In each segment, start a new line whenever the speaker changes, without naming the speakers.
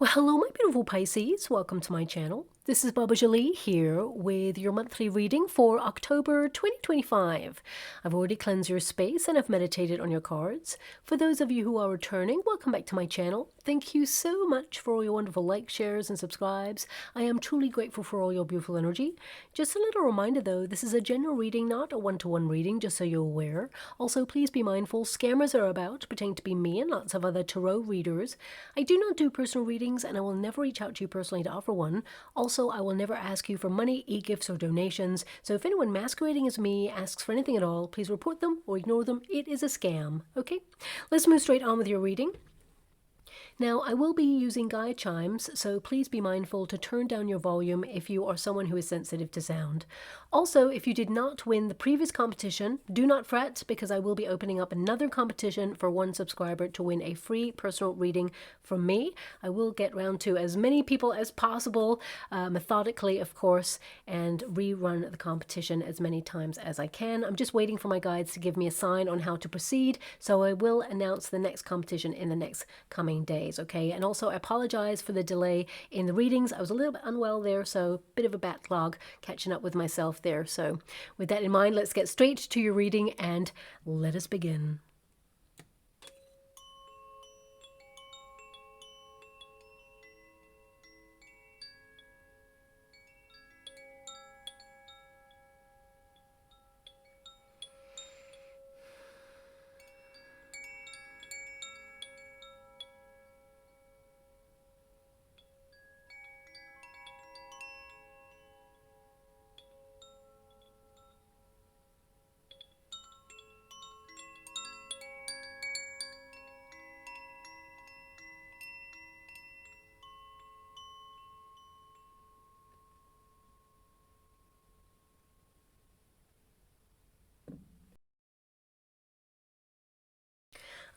Well, hello, my beautiful Pisces. Welcome to my channel. This is Baba Jolie here with your monthly reading for October 2025. I've already cleansed your space and I've meditated on your cards. For those of you who are returning, welcome back to my channel. Thank you so much for all your wonderful likes, shares, and subscribes. I am truly grateful for all your beautiful energy. Just a little reminder though, this is a general reading, not a one-to-one reading, just so you're aware. Also, please be mindful, scammers are about, pretending to be me and lots of other tarot readers. I do not do personal readings and I will never reach out to you personally to offer one. Also, I will never ask you for money, e-gifts, or donations. So if anyone masquerading as me asks for anything at all, please report them or ignore them. It is a scam. Okay? Let's move straight on with your reading. Now, I will be using guide chimes, so please be mindful to turn down your volume if you are someone who is sensitive to sound. Also, if you did not win the previous competition, do not fret because I will be opening up another competition for one subscriber to win a free personal reading from me. I will get round to as many people as possible, methodically, of course, and rerun the competition as many times as I can. I'm just waiting for my guides to give me a sign on how to proceed, so I will announce the next competition in the next coming days. Okay, and also I apologize for the delay in the readings. I was a little bit unwell there, so a bit of a backlog catching up with myself there. So with that in mind, let's get straight to your reading and let us begin.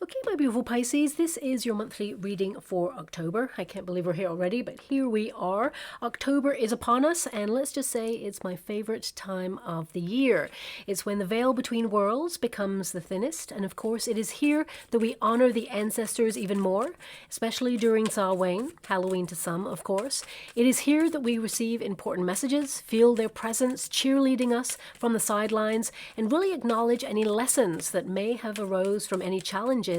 Okay, my beautiful Pisces, this is your monthly reading for October. I can't believe we're here already, but here we are. October is upon us, and let's just say it's my favorite time of the year. It's when the veil between worlds becomes the thinnest, and of course it is here that we honor the ancestors even more, especially during Samhain, Halloween to some, of course. It is here that we receive important messages, feel their presence cheerleading us from the sidelines, and really acknowledge any lessons that may have arose from any challenges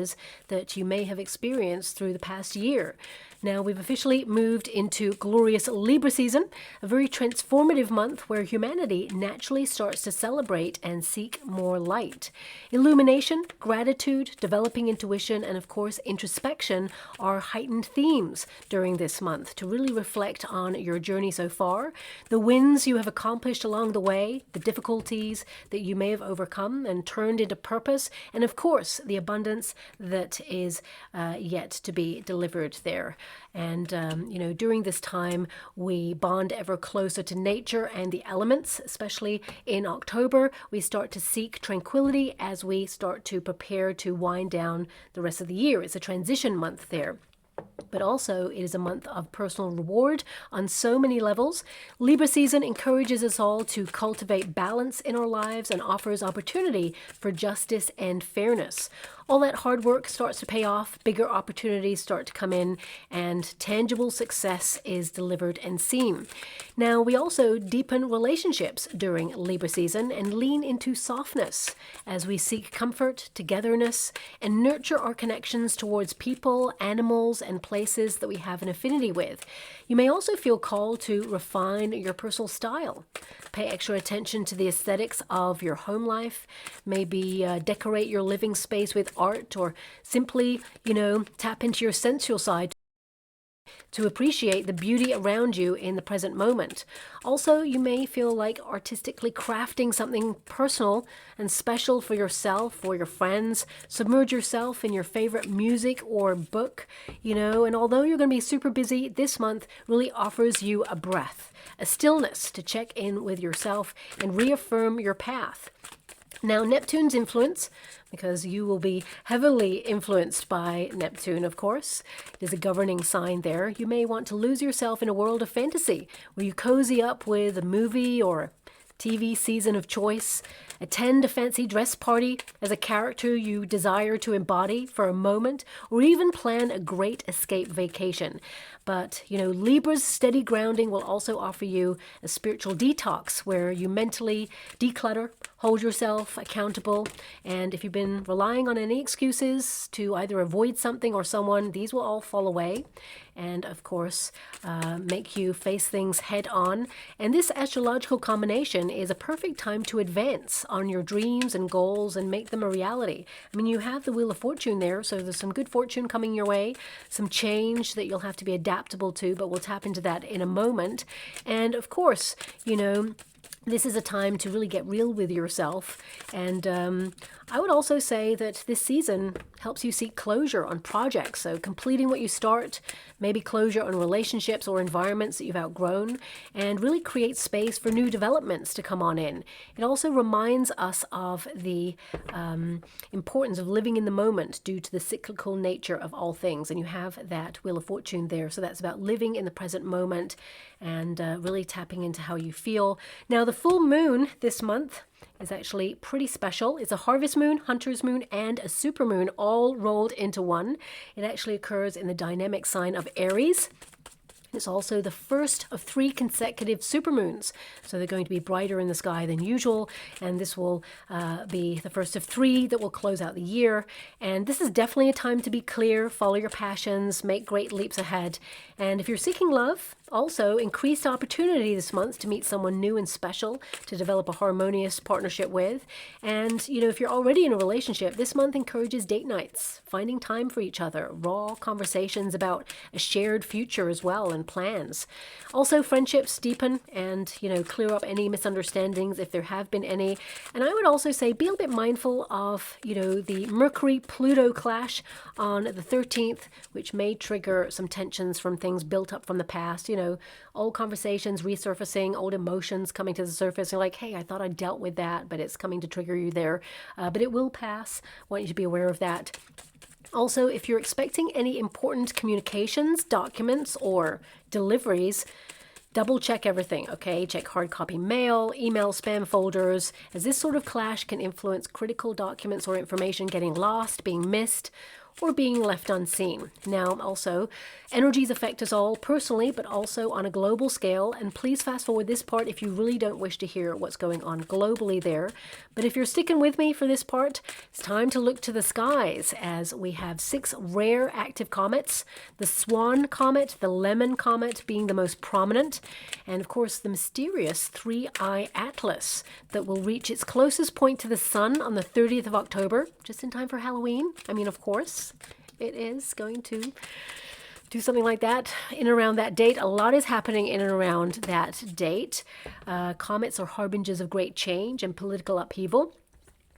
that you may have experienced through the past year. Now we've officially moved into glorious Libra season, a very transformative month where humanity naturally starts to celebrate and seek more light. Illumination, gratitude, developing intuition, and of course introspection are heightened themes during this month to really reflect on your journey so far, the wins you have accomplished along the way, the difficulties that you may have overcome and turned into purpose, and of course the abundance that is yet to be delivered there. And, you know, during this time, we bond ever closer to nature and the elements, especially in October. We start to seek tranquility as we start to prepare to wind down the rest of the year. It's a transition month there. But also it is a month of personal reward on so many levels. Libra season encourages us all to cultivate balance in our lives and offers opportunity for justice and fairness. All that hard work starts to pay off, bigger opportunities start to come in, and tangible success is delivered and seen. Now, we also deepen relationships during Libra season and lean into softness as we seek comfort, togetherness, and nurture our connections towards people, animals, and places that we have an affinity with. You may also feel called to refine your personal style. Pay extra attention to the aesthetics of your home life. Maybe decorate your living space with art, or simply, you know, tap into your sensual side to appreciate the beauty around you in the present moment. Also, you may feel like artistically crafting something personal and special for yourself or your friends. Submerge yourself in your favorite music or book, you know, and although you're going to be super busy, this month really offers you a breath, a stillness to check in with yourself and reaffirm your path. Now, Neptune's influence, because you will be heavily influenced by Neptune, of course. It is a governing sign there. You may want to lose yourself in a world of fantasy where you cozy up with a movie or TV season of choice, attend a fancy dress party as a character you desire to embody for a moment, or even plan a great escape vacation. But, Libra's steady grounding will also offer you a spiritual detox where you mentally declutter, hold yourself accountable, and if you've been relying on any excuses to either avoid something or someone, these will all fall away and, of course, make you face things head on. And this astrological combination is a perfect time to advance on your dreams and goals and make them a reality. I mean, you have the Wheel of Fortune there, so there's some good fortune coming your way, some change that you'll have to be adaptable to, but we'll tap into that in a moment. And, of course, this is a time to really get real with yourself. And I would also say that this season helps you seek closure on projects. So completing what you start, maybe closure on relationships or environments that you've outgrown, and really create space for new developments to come on in. It also reminds us of the importance of living in the moment due to the cyclical nature of all things. And you have that Wheel of Fortune there. So that's about living in the present moment and really tapping into how you feel. Now, the full moon this month is actually pretty special. It's a harvest moon, hunter's moon, and a supermoon all rolled into one. It actually occurs in the dynamic sign of Aries. It's also the first of 3 consecutive supermoons. So they're going to be brighter in the sky than usual. And this will be the first of 3 that will close out the year. And this is definitely a time to be clear, follow your passions, make great leaps ahead. And if you're seeking love, also increased opportunity this month to meet someone new and special to develop a harmonious partnership with. And, if you're already in a relationship, this month encourages date nights, finding time for each other, raw conversations about a shared future as well and plans. Also, friendships deepen and, clear up any misunderstandings if there have been any. And I would also say be a bit mindful of, the Mercury-Pluto clash on the 13th, which may trigger some tensions from things built up from the past, old conversations resurfacing, old emotions coming to the surface. You're like, hey, I thought I dealt with that, but it's coming to trigger you there. But it will pass. I want you to be aware of that. Also, if you're expecting any important communications, documents, or deliveries, double check everything, okay? Check hard copy mail, email, spam folders, as this sort of clash can influence critical documents or information getting lost, being missed, or being left unseen. Now, also, energies affect us all personally, but also on a global scale. And please fast forward this part if you really don't wish to hear what's going on globally there. But if you're sticking with me for this part, it's time to look to the skies as we have 6 rare active comets. The Swan Comet, the Lemon Comet being the most prominent. And of course, the mysterious 3-eye Atlas that will reach its closest point to the sun on the 30th of October, just in time for Halloween. I mean, of course, it is going to do something like that in and around that date. A lot is happening in and around that date. Comets are harbingers of great change and political upheaval.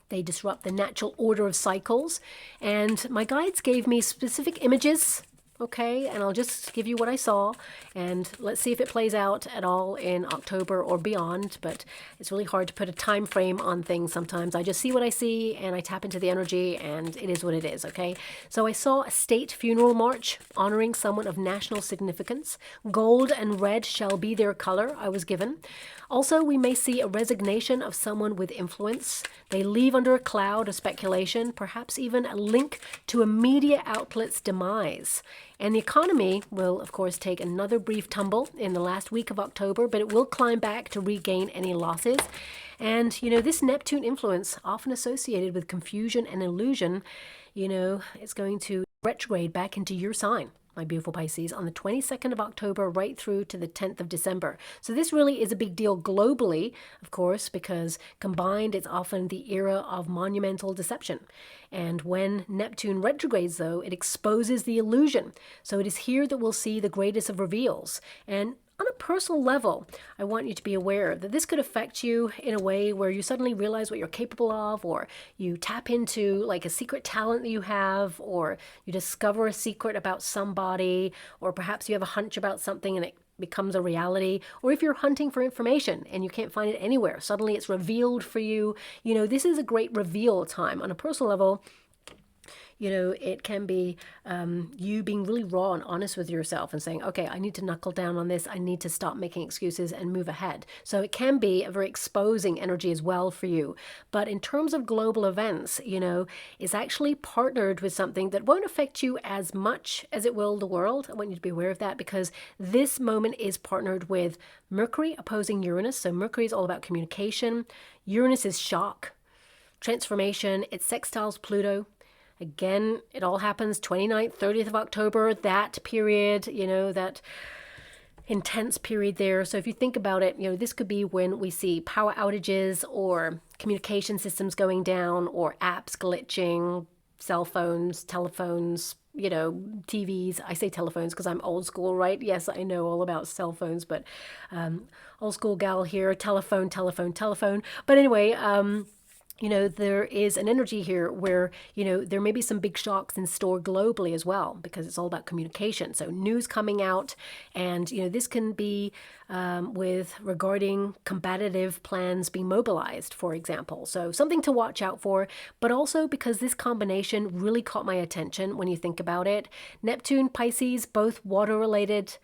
They disrupt the natural order of cycles. And my guides gave me specific images, okay, and I'll just give you what I saw, and let's see if it plays out at all in October or beyond. But it's really hard to put a time frame on things sometimes. I just see what I see, and I tap into the energy, and it is what it is, okay? So I saw a state funeral march honoring someone of national significance. Gold and red shall be their color, I was given. Also, we may see a resignation of someone with influence. They leave under a cloud of speculation, perhaps even a link to a media outlet's demise. And the economy will, of course, take another brief tumble in the last week of October, but it will climb back to regain any losses. And, this Neptune influence, often associated with confusion and illusion, it's going to retrograde back into your sign, my beautiful Pisces, on the 22nd of October right through to the 10th of December. So this really is a big deal globally, of course, because combined it's often the era of monumental deception. And when Neptune retrogrades, though, it exposes the illusion. So it is here that we'll see the greatest of reveals. And on a personal level, I want you to be aware that this could affect you in a way where you suddenly realize what you're capable of, or you tap into like a secret talent that you have, or you discover a secret about somebody, or perhaps you have a hunch about something and it becomes a reality. Or if you're hunting for information and you can't find it anywhere, suddenly it's revealed for you. This is a great reveal time. On a personal level, it can be you being really raw and honest with yourself and saying, okay, I need to knuckle down on this. I need to stop making excuses and move ahead. So it can be a very exposing energy as well for you. But in terms of global events, it's actually partnered with something that won't affect you as much as it will the world. I want you to be aware of that, because this moment is partnered with Mercury opposing Uranus. So Mercury is all about communication. Uranus is shock, transformation. It sextiles Pluto. Again, it all happens 29th, 30th of October, that period, that intense period there. So if you think about it, this could be when we see power outages or communication systems going down or apps glitching, cell phones, telephones, TVs. I say telephones because I'm old school, right? Yes, I know all about cell phones, but old school gal here, telephone. But anyway, there is an energy here where, there may be some big shocks in store globally as well, because it's all about communication. So news coming out, and, this can be regarding combative plans being mobilized, for example. So something to watch out for, but also because this combination really caught my attention when you think about it. Neptune, Pisces, both water related.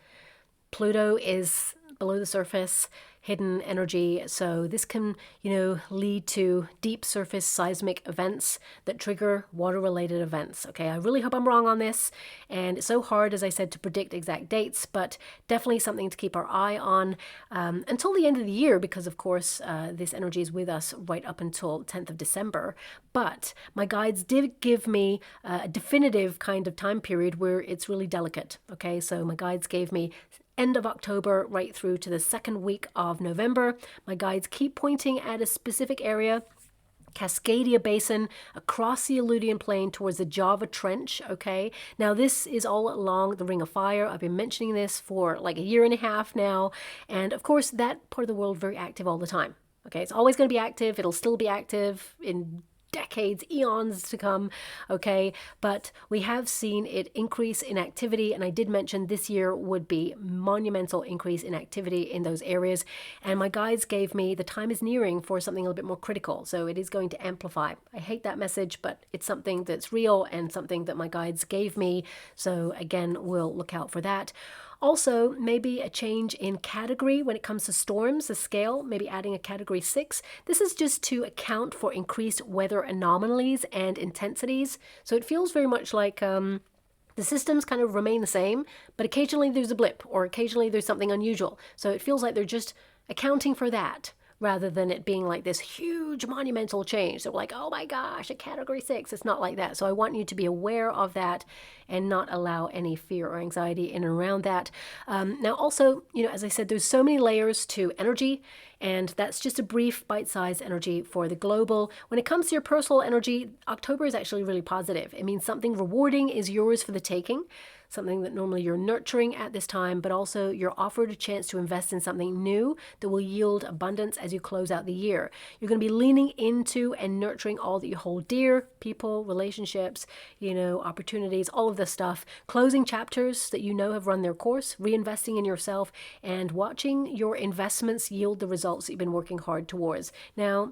Pluto is below the surface, hidden energy. So this can, lead to deep surface seismic events that trigger water-related events. Okay, I really hope I'm wrong on this. And it's so hard, as I said, to predict exact dates, but definitely something to keep our eye on until the end of the year, because of course, this energy is with us right up until 10th of December. But my guides did give me a definitive kind of time period where it's really delicate. Okay, so my guides gave me end of October right through to the second week of November. My guides keep pointing at a specific area, Cascadia Basin, across the Aleutian Plain towards the Java Trench, okay? Now, this is all along the Ring of Fire. I've been mentioning this for like a year and a half now. And of course, that part of the world very active all the time. Okay, it's always going to be active. It'll still be active in decades, eons to come, okay? But we have seen it increase in activity, and I did mention this year would be monumental increase in activity in those areas, and my guides gave me the time is nearing for something a little bit more critical, so it is going to amplify. I hate that message, but it's something that's real and something that my guides gave me, so again, we'll look out for that. Also, maybe a change in category when it comes to storms, the scale, maybe adding a category 6. This is just to account for increased weather anomalies and intensities. So it feels very much like the systems kind of remain the same, but occasionally there's a blip or occasionally there's something unusual. So it feels like they're just accounting for that, rather than it being like this huge monumental change. So we're like, oh my gosh, a category 6. It's not like that. So I want you to be aware of that and not allow any fear or anxiety in and around that. Now also, as I said, there's so many layers to energy, and that's just a brief bite-sized energy for the global. When it comes to your personal energy, October is actually really positive. It means something rewarding is yours for the taking, something that normally you're nurturing at this time, but also you're offered a chance to invest in something new that will yield abundance as you close out the year. You're going to be leaning into and nurturing all that you hold dear, people, relationships, opportunities, all of this stuff, closing chapters that have run their course, reinvesting in yourself, and watching your investments yield the results that you've been working hard towards. Now,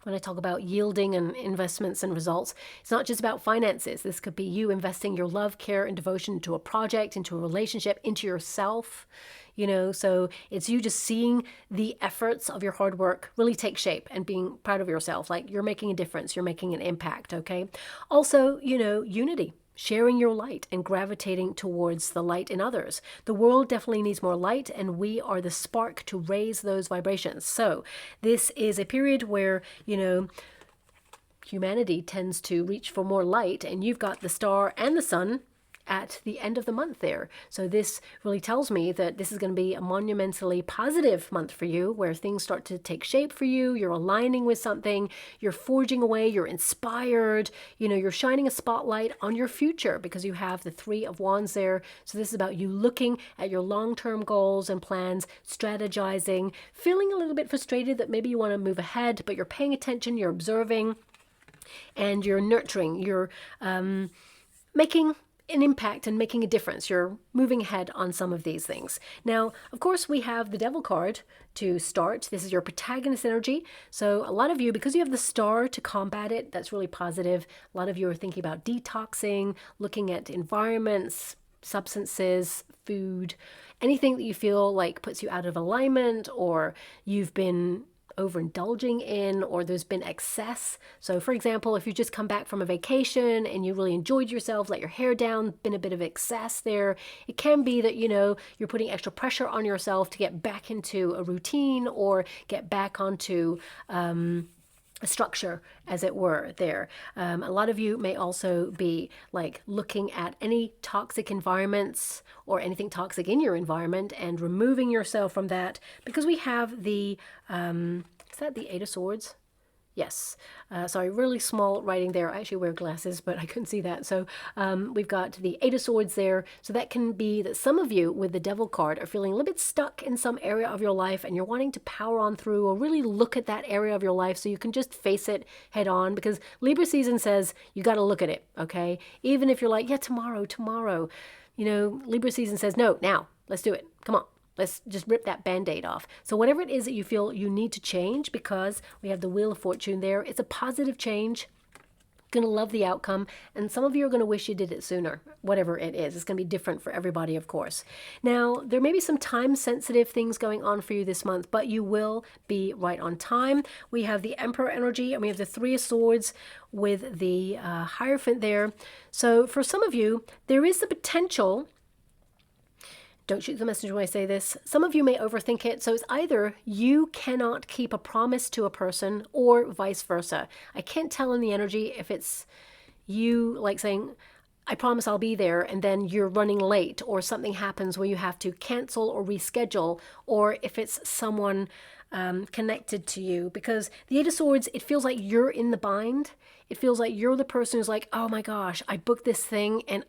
when I talk about yielding and investments and results, it's not just about finances. This could be you investing your love, care, and devotion into a project, into a relationship, into yourself, so it's you just seeing the efforts of your hard work really take shape and being proud of yourself. Like you're making a difference, you're making an impact, okay? Also, unity. Sharing your light and gravitating towards the light in others. The world definitely needs more light, and we are the spark to raise those vibrations. So this is a period where, humanity tends to reach for more light, and you've got the star and the sun at the end of the month there. So this really tells me that this is going to be a monumentally positive month for you, where things start to take shape for you. You're aligning with something, you're forging away, you're inspired, you're shining a spotlight on your future because you have the 3 of Wands there. So this is about you looking at your long-term goals and plans, strategizing, feeling a little bit frustrated that maybe you want to move ahead, but you're paying attention, you're observing, and you're nurturing, you're making an impact and making a difference. You're moving ahead on some of these things. Now, of course, we have the Devil card to start. This is your protagonist energy. So a lot of you, because you have the Star to combat it, that's really positive. A lot of you are thinking about detoxing, looking at environments, substances, food, anything that you feel like puts you out of alignment, or you've been overindulging in, or there's been excess. So for example, if you just come back from a vacation and you really enjoyed yourself, let your hair down, been a bit of excess there, it can be that, you know, you're putting extra pressure on yourself to get back into a routine or get back onto a structure, as it were, there. A lot of you may also be like looking at any toxic environments or anything toxic in your environment and removing yourself from that, because we have the, is that the Eight of Swords? Yes. Sorry, really small writing there. I actually wear glasses, but I couldn't see that. So we've got the Eight of Swords there. So that can be that some of you with the Devil card are feeling a little bit stuck in some area of your life, and you're wanting to power on through or really look at that area of your life so you can just face it head on, because Libra season says you got to look at it, okay? Even if you're like, yeah, tomorrow. You know, Libra season says, no, now, let's do it. Come on. Let's just rip that Band-Aid off. So whatever it is that you feel you need to change, because we have the Wheel of Fortune there, it's a positive change. Going to love the outcome, and some of you are going to wish you did it sooner. Whatever it is, it's going to be different for everybody, of course. Now, there may be some time-sensitive things going on for you this month, but you will be right on time. We have the Emperor energy, and we have the Three of Swords with the Hierophant there. So for some of you, there is the potential. Don't shoot the messenger when I say this. Some of you may overthink it. So it's either you cannot keep a promise to a person or vice versa. I can't tell in the energy if it's you like saying, I promise I'll be there, and then you're running late, or something happens where you have to cancel or reschedule, or if it's someone connected to you. Because the Eight of Swords, it feels like you're in the bind. It feels like you're the person who's like, oh my gosh, I booked this thing, and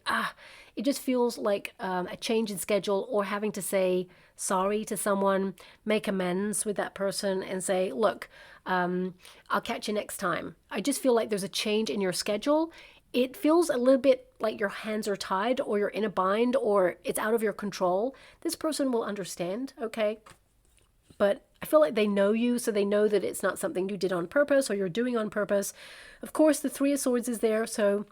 it just feels like a change in schedule, or having to say sorry to someone, make amends with that person and say, look, I'll catch you next time. I just feel like there's a change in your schedule. It feels a little bit like your hands are tied, or you're in a bind, or it's out of your control. This person will understand, okay? But I feel like they know you, so they know that it's not something you did on purpose or you're doing on purpose. Of course, the Three of Swords is there, so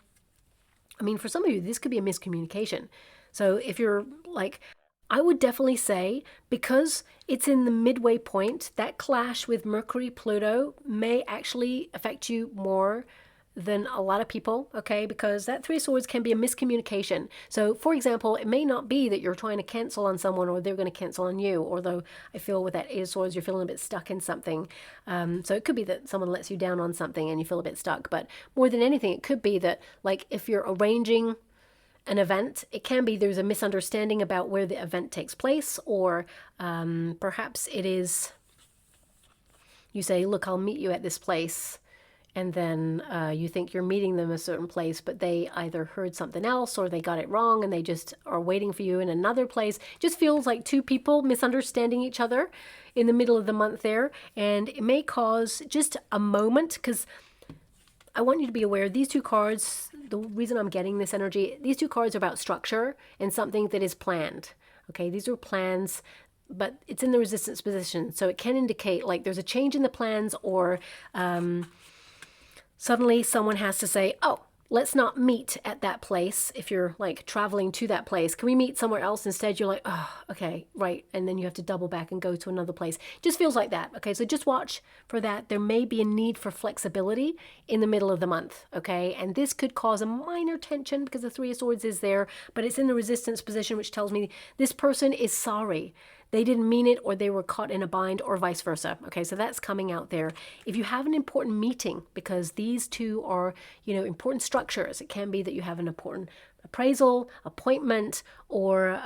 I mean, for some of you, this could be a miscommunication. So if you're like, I would definitely say, because it's in the midway point, that clash with Mercury, Pluto may actually affect you more than a lot of people, okay? Because that Three of Swords can be a miscommunication. So, for example, it may not be that you're trying to cancel on someone or they're going to cancel on you, although I feel with that Eight of Swords, you're feeling a bit stuck in something. So it could be that someone lets you down on something and you feel a bit stuck. But more than anything, it could be that, like, if you're arranging an event, it can be there's a misunderstanding about where the event takes place, or perhaps it is, you say, look, I'll meet you at this place, and then you think you're meeting them a certain place, but they either heard something else or they got it wrong and they just are waiting for you in another place. It just feels like two people misunderstanding each other in the middle of the month there, and it may cause just a moment, because I want you to be aware these two cards, the reason I'm getting this energy, these two cards are about structure and something that is planned. Okay, these are plans, but it's in the resistance position, so it can indicate like there's a change in the plans, or suddenly someone has to say, oh, let's not meet at that place. If you're like traveling to that place, can we meet somewhere else instead? You're like, oh, okay, right. And then you have to double back and go to another place. It just feels like that. Okay, so just watch for that. There may be a need for flexibility in the middle of the month. Okay, and this could cause a minor tension because the Three of Swords is there, but it's in the resistance position, which tells me this person is sorry. They didn't mean it, or they were caught in a bind, or vice versa. Okay, so that's coming out there. If you have an important meeting, because these two are, you know, important structures, it can be that you have an important appraisal, appointment, or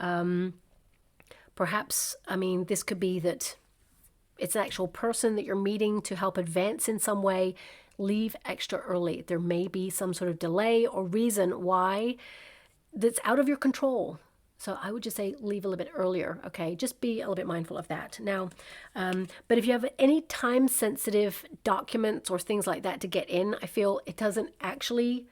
perhaps, I mean, this could be that it's an actual person that you're meeting to help advance in some way. Leave extra early. There may be some sort of delay or reason why that's out of your control. So I would just say leave a little bit earlier, okay? Just be a little bit mindful of that. Now, but if you have any time-sensitive documents or things like that to get in, I feel it doesn't actually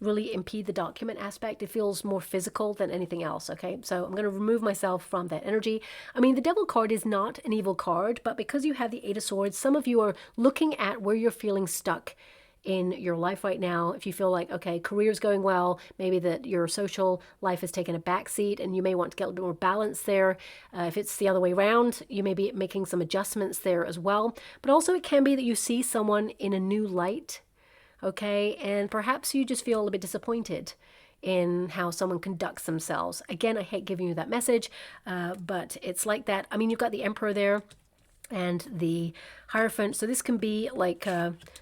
really impede the document aspect. It feels more physical than anything else, okay? So I'm going to remove myself from that energy. I mean, the Devil card is not an evil card, but because you have the Eight of Swords, some of you are looking at where you're feeling stuck in your life right now. If you feel like, okay, career's going well, maybe that your social life has taken a backseat and you may want to get a little bit more balance there. If it's the other way around, you may be making some adjustments there as well. But also it can be that you see someone in a new light, okay, and perhaps you just feel a little bit disappointed in how someone conducts themselves. Again, I hate giving you that message, but it's like that. I mean, you've got the Emperor there and the Hierophant. So this can be like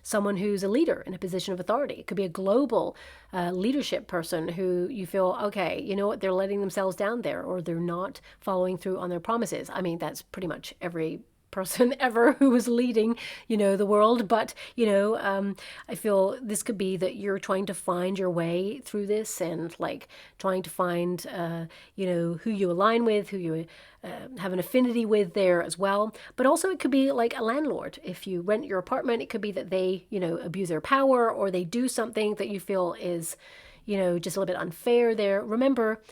someone who's a leader in a position of authority. It could be a global leadership person who you feel, okay, you know what, they're letting themselves down there, or they're not following through on their promises. I mean, that's pretty much every person ever who was leading, the world. But, I feel this could be that you're trying to find your way through this and like trying to find, who you align with, who you have an affinity with there as well. But also it could be like a landlord. If you rent your apartment, it could be that they, abuse their power, or they do something that you feel is, just a little bit unfair there. Remember,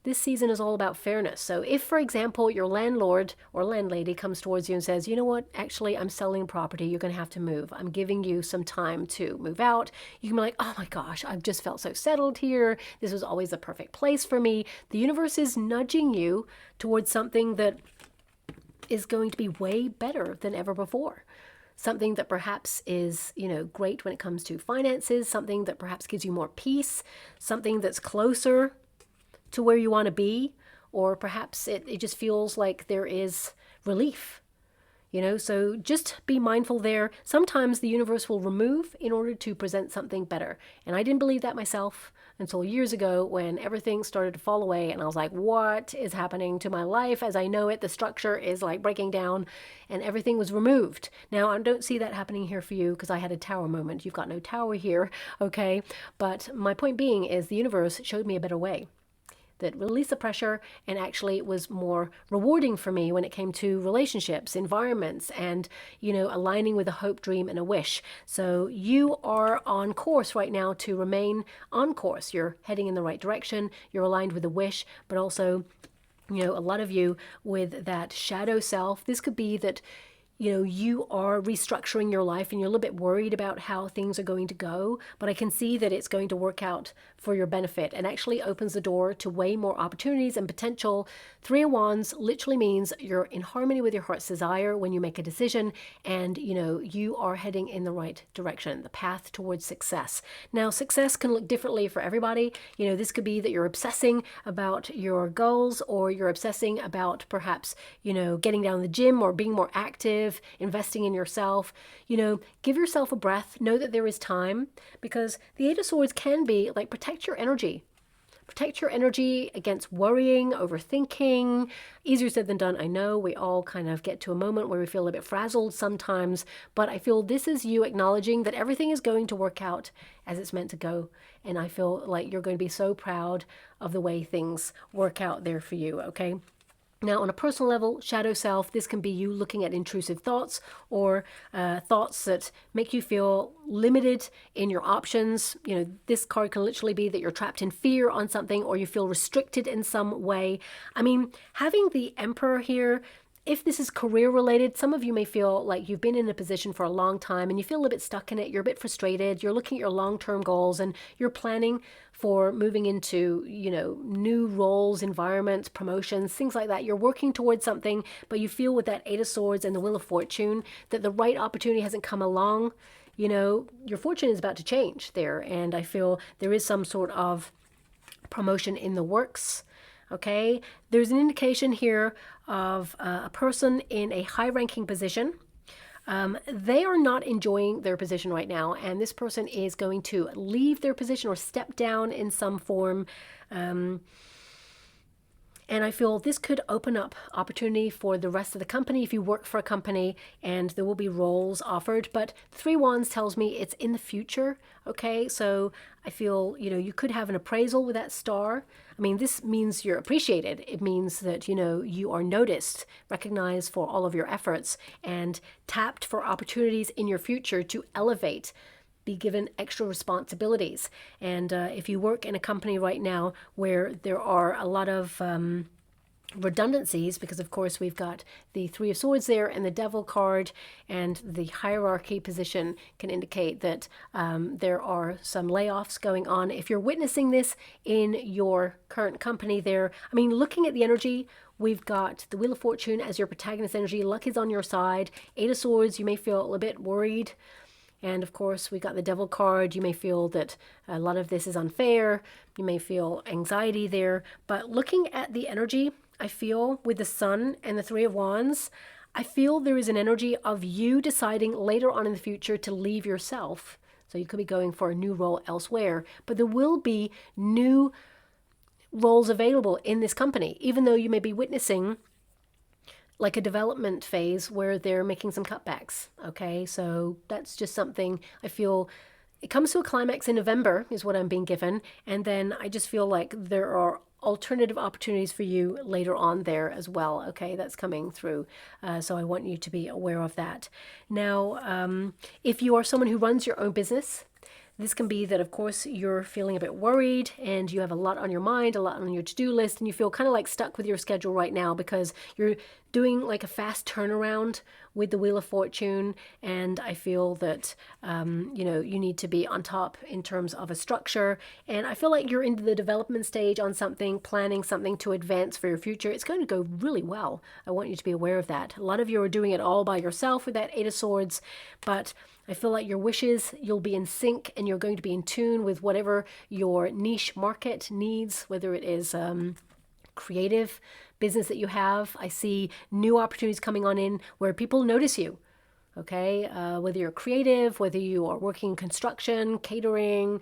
this season is all about fairness. So if, for example, your landlord or landlady comes towards you and says, you know what, actually, I'm selling property, you're going to have to move. I'm giving you some time to move out. You can be like, oh my gosh, I've just felt so settled here. This was always the perfect place for me. The universe is nudging you towards something that is going to be way better than ever before. Something that perhaps is, great when it comes to finances, something that perhaps gives you more peace, something that's closer to where you want to be, or perhaps it just feels like there is relief, so just be mindful there. Sometimes the universe will remove in order to present something better. And I didn't believe that myself until years ago when everything started to fall away and I was like, what is happening to my life as I know it? The structure is like breaking down and everything was removed. Now I don't see that happening here for you because I had a tower moment. You've got no tower here, okay? But my point being is the universe showed me a better way that released the pressure and actually was more rewarding for me when it came to relationships, environments, and, aligning with a hope, dream, and a wish. So you are on course right now to remain on course. You're heading in the right direction. You're aligned with a wish, but also, a lot of you with that shadow self. This could be that you are restructuring your life and you're a little bit worried about how things are going to go, but I can see that it's going to work out for your benefit and actually opens the door to way more opportunities and potential. Three of Wands literally means you're in harmony with your heart's desire when you make a decision and, you are heading in the right direction, the path towards success. Now, success can look differently for everybody. This could be that you're obsessing about your goals, or you're obsessing about perhaps, getting down the gym or being more active, investing in yourself. Give yourself a breath. Know that there is time, because the Eight of Swords can be like, protect your energy. Protect your energy against worrying, overthinking. Easier said than done, I know. We all kind of get to a moment where we feel a bit frazzled sometimes, but I feel this is you acknowledging that everything is going to work out as it's meant to go. And I feel like you're going to be so proud of the way things work out there for you, okay? Now, on a personal level, shadow self, this can be you looking at intrusive thoughts or thoughts that make you feel limited in your options. This card can literally be that you're trapped in fear on something, or you feel restricted in some way. I mean, having the Emperor here, if this is career related, some of you may feel like you've been in a position for a long time and you feel a bit stuck in it. You're a bit frustrated. You're looking at your long-term goals and you're planning for moving into, new roles, environments, promotions, things like that. You're working towards something, but you feel with that Eight of Swords and the Wheel of Fortune that the right opportunity hasn't come along. Your fortune is about to change there. And I feel there is some sort of promotion in the works. Okay, there's an indication here of a person in a high-ranking position. They are not enjoying their position right now, and this person is going to leave their position or step down in some form. And I feel this could open up opportunity for the rest of the company if you work for a company, and there will be roles offered. But Three Wands tells me it's in the future, okay? So I feel, you could have an appraisal with that star. I mean, this means you're appreciated. It means that, you are noticed, recognized for all of your efforts, and tapped for opportunities in your future to elevate be given extra responsibilities. And if you work in a company right now where there are a lot of redundancies, because of course we've got the Three of Swords there and the Devil card, and the hierarchy position can indicate that there are some layoffs going on. If you're witnessing this in your current company there, I mean, looking at the energy, we've got the Wheel of Fortune as your protagonist energy. Luck is on your side. Eight of Swords, you may feel a bit worried. And of course, we got the Devil card. You may feel that a lot of this is unfair. You may feel anxiety there. But looking at the energy, I feel with the Sun and the Three of Wands, I feel there is an energy of you deciding later on in the future to leave yourself. So you could be going for a new role elsewhere. But there will be new roles available in this company, even though you may be witnessing like a development phase where they're making some cutbacks. Okay, so that's just something I feel. It comes to a climax in November is what I'm being given, and then I just feel like there are alternative opportunities for you later on there as well. Okay, that's coming through, so I want you to be aware of that. Now, if you are someone who runs your own business, this can be that, of course, you're feeling a bit worried and you have a lot on your mind, a lot on your to-do list, and you feel kind of like stuck with your schedule right now because you're doing like a fast turnaround with the Wheel of Fortune. And I feel that, you need to be on top in terms of a structure. And I feel like you're into the development stage on something, planning something to advance for your future. It's going to go really well. I want you to be aware of that. A lot of you are doing it all by yourself with that Eight of Swords, but I feel like your wishes, you'll be in sync and you're going to be in tune with whatever your niche market needs, whether it is creative business that you have. I see new opportunities coming on in where people notice you. Okay, whether you're creative, whether you are working in construction, catering,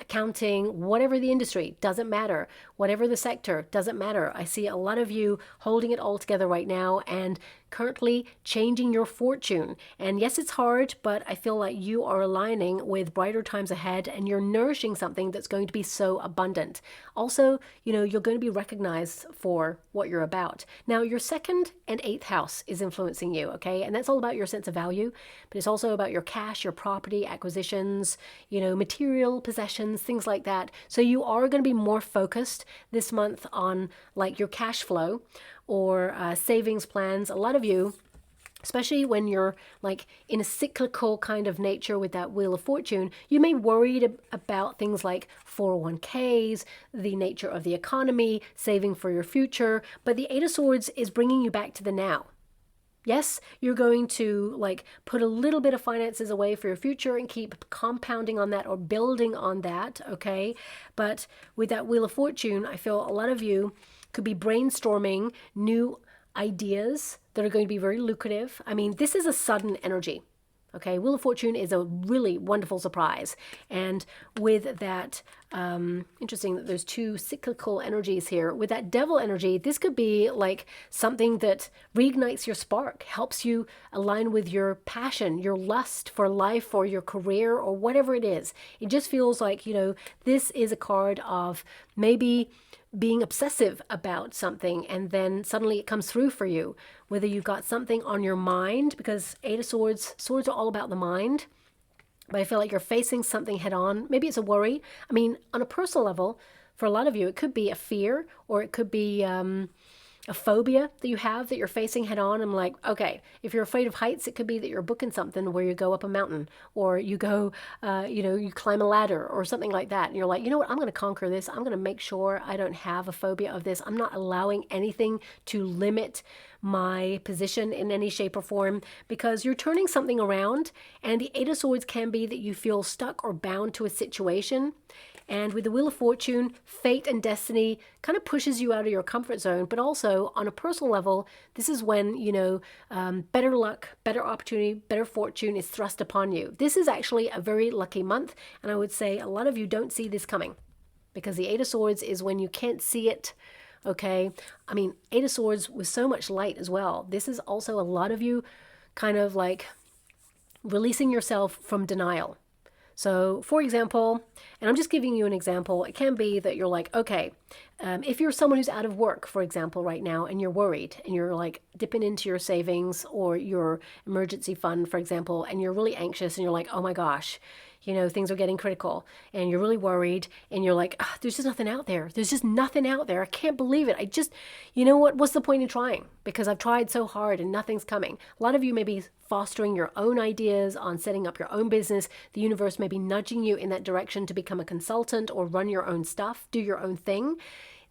accounting, whatever the industry, doesn't matter. Whatever the sector, doesn't matter. I see a lot of you holding it all together right now and currently changing your fortune. And yes, it's hard, but I feel like you are aligning with brighter times ahead and you're nourishing something that's going to be so abundant. Also, you're going to be recognized for what you're about. Now, your second and eighth house is influencing you, okay? And that's all about your sense of value, but it's also about your cash, your property, acquisitions, material possessions, things like that. So you are going to be more focused this month on like your cash flow or savings plans. A lot of you, especially when you're like in a cyclical kind of nature with that Wheel of Fortune, you may be worried about things like 401ks, the nature of the economy, saving for your future. But the Eight of Swords is bringing you back to the now. Yes, you're going to like put a little bit of finances away for your future and keep compounding on that or building on that, okay? But with that Wheel of Fortune, I feel a lot of you could be brainstorming new ideas that are going to be very lucrative. I mean, this is a sudden energy, okay? Wheel of Fortune is a really wonderful surprise. And with that, interesting that there's two cyclical energies here. With that Devil energy, this could be like something that reignites your spark, helps you align with your passion, your lust for life or your career or whatever it is. It just feels like, this is a card of maybe being obsessive about something and then suddenly it comes through for you. Whether you've got something on your mind, because Eight of Swords are all about the mind, but I feel like you're facing something head on. Maybe it's a worry. I mean, on a personal level, for a lot of you, it could be a fear or it could be a phobia that you have that you're facing head on. I'm like, okay, if you're afraid of heights, it could be that you're booking something where you go up a mountain or you go, you climb a ladder or something like that. And you're like, you know what, I'm going to conquer this. I'm going to make sure I don't have a phobia of this. I'm not allowing anything to limit my position in any shape or form, because you're turning something around. And the Eight of Swords can be that you feel stuck or bound to a situation. And with the Wheel of Fortune, fate and destiny kind of pushes you out of your comfort zone. But also on a personal level, this is when, better luck, better opportunity, better fortune is thrust upon you. This is actually a very lucky month. And I would say a lot of you don't see this coming, because the Eight of Swords is when you can't see it. Okay. I mean, Eight of Swords with so much light as well. This is also a lot of you kind of like releasing yourself from denial. So, for example, and I'm just giving you an example, it can be that you're like, okay, if you're someone who's out of work, for example, right now, and you're worried and you're like dipping into your savings or your emergency fund, for example, and you're really anxious and you're like, oh my gosh, things are getting critical and you're really worried and you're like, there's just nothing out there. There's just nothing out there. I can't believe it. What's the point in trying? Because I've tried so hard and nothing's coming. A lot of you may be fostering your own ideas on setting up your own business. The universe may be nudging you in that direction to become a consultant or run your own stuff, do your own thing.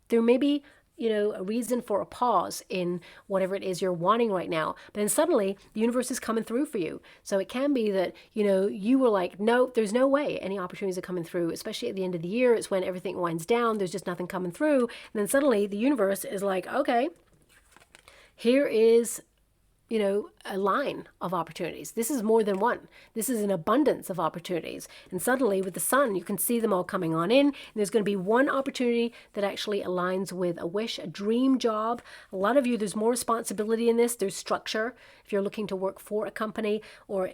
There may be a reason for a pause in whatever it is you're wanting right now. But then suddenly the universe is coming through for you. So it can be that, you were like, no, there's no way any opportunities are coming through, especially at the end of the year. It's when everything winds down. There's just nothing coming through. And then suddenly the universe is like, okay, here is a line of opportunities. This is more than one. This is an abundance of opportunities. And suddenly with the sun, you can see them all coming on in. And there's going to be one opportunity that actually aligns with a wish, a dream job. A lot of you, there's more responsibility in this. There's structure. If you're looking to work for a company, or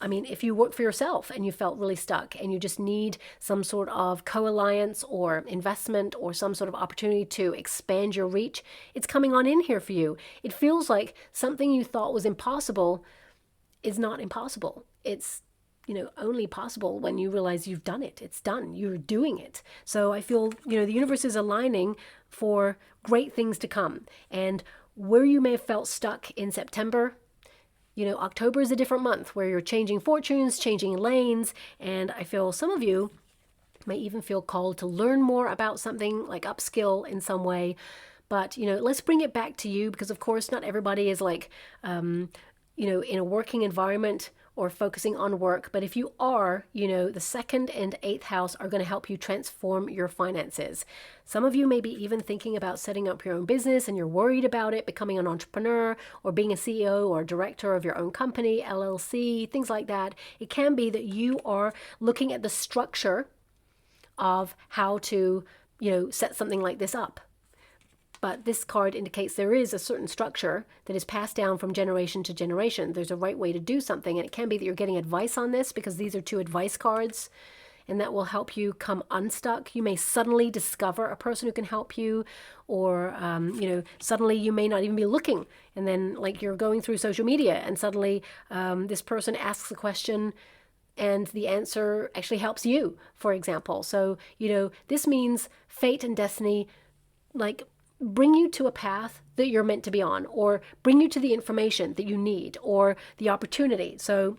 if you work for yourself and you felt really stuck and you just need some sort of co-alliance or investment or some sort of opportunity to expand your reach, it's coming on in here for you. It feels like something you thought was impossible is not impossible. It's, only possible when you realize you've done it. It's done. You're doing it. So I feel, the universe is aligning for great things to come. And where you may have felt stuck in September, October is a different month where you're changing fortunes, changing lanes, and I feel some of you may even feel called to learn more about something, like upskill in some way. But, let's bring it back to you, because of course not everybody is like, in a working environment or focusing on work. But if you are, the second and eighth house are going to help you transform your finances. Some of you may be even thinking about setting up your own business and you're worried about it, becoming an entrepreneur or being a CEO or director of your own company, LLC, things like that. It can be that you are looking at the structure of how to, set something like this up. But this card indicates there is a certain structure that is passed down from generation to generation. There's a right way to do something, and it can be that you're getting advice on this, because these are 2 advice cards, and that will help you come unstuck. You may suddenly discover a person who can help you, or, suddenly you may not even be looking, and then like you're going through social media, and suddenly this person asks a question, and the answer actually helps you, for example. So, this means fate and destiny, like, bring you to a path that you're meant to be on, or bring you to the information that you need, or the opportunity. So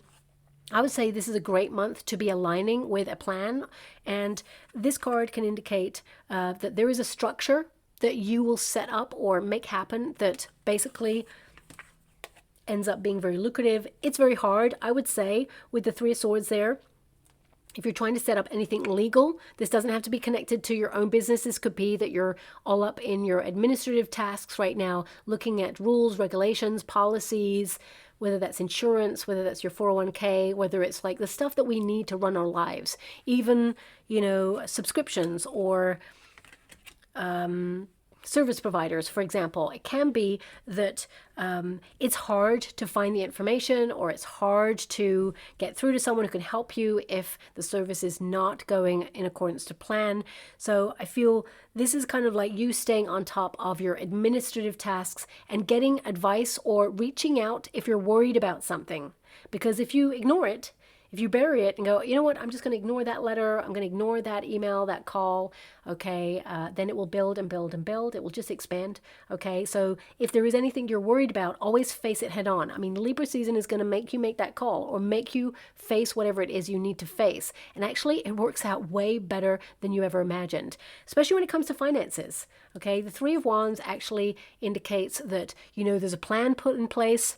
I would say this is a great month to be aligning with a plan. And this card can indicate that there is a structure that you will set up or make happen that basically ends up being very lucrative. It's very hard, I would say, with the 3 of Swords there. If you're trying to set up anything legal, this doesn't have to be connected to your own business. This could be that you're all up in your administrative tasks right now, looking at rules, regulations, policies, whether that's insurance, whether that's your 401k, whether it's like the stuff that we need to run our lives, even, subscriptions or service providers, for example. It can be that it's hard to find the information, or it's hard to get through to someone who can help you if the service is not going in accordance to plan. So I feel this is kind of like you staying on top of your administrative tasks and getting advice or reaching out if you're worried about something. Because if you ignore it, if you bury it and go, you know what, I'm just going to ignore that letter, I'm going to ignore that email, that call, okay, then it will build and build and build. It will just expand, okay? So if there is anything you're worried about, always face it head on. Libra season is going to make you make that call, or make you face whatever it is you need to face. And actually, it works out way better than you ever imagined, especially when it comes to finances, okay? The 3 of Wands actually indicates that, there's a plan put in place.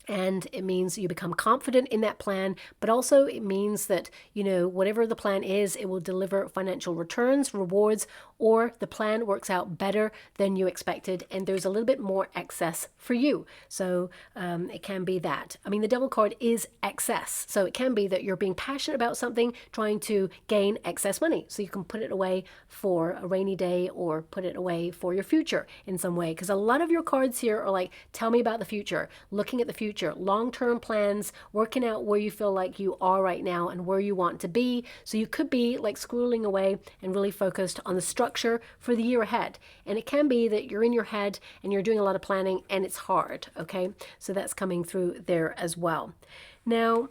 And it means you become confident in that plan, but also it means that, whatever the plan is, it will deliver financial returns, rewards, or the plan works out better than you expected, and there's a little bit more excess for you. So it can be that. The Devil card is excess. So it can be that you're being passionate about something, trying to gain excess money, so you can put it away for a rainy day or put it away for your future in some way. Because a lot of your cards here are like, tell me about the future, looking at the future, long-term plans, working out where you feel like you are right now and where you want to be. So you could be like squirreling away and really focused on the structure for the year ahead. And it can be that you're in your head and you're doing a lot of planning and it's hard, okay? So that's coming through there as well. Now,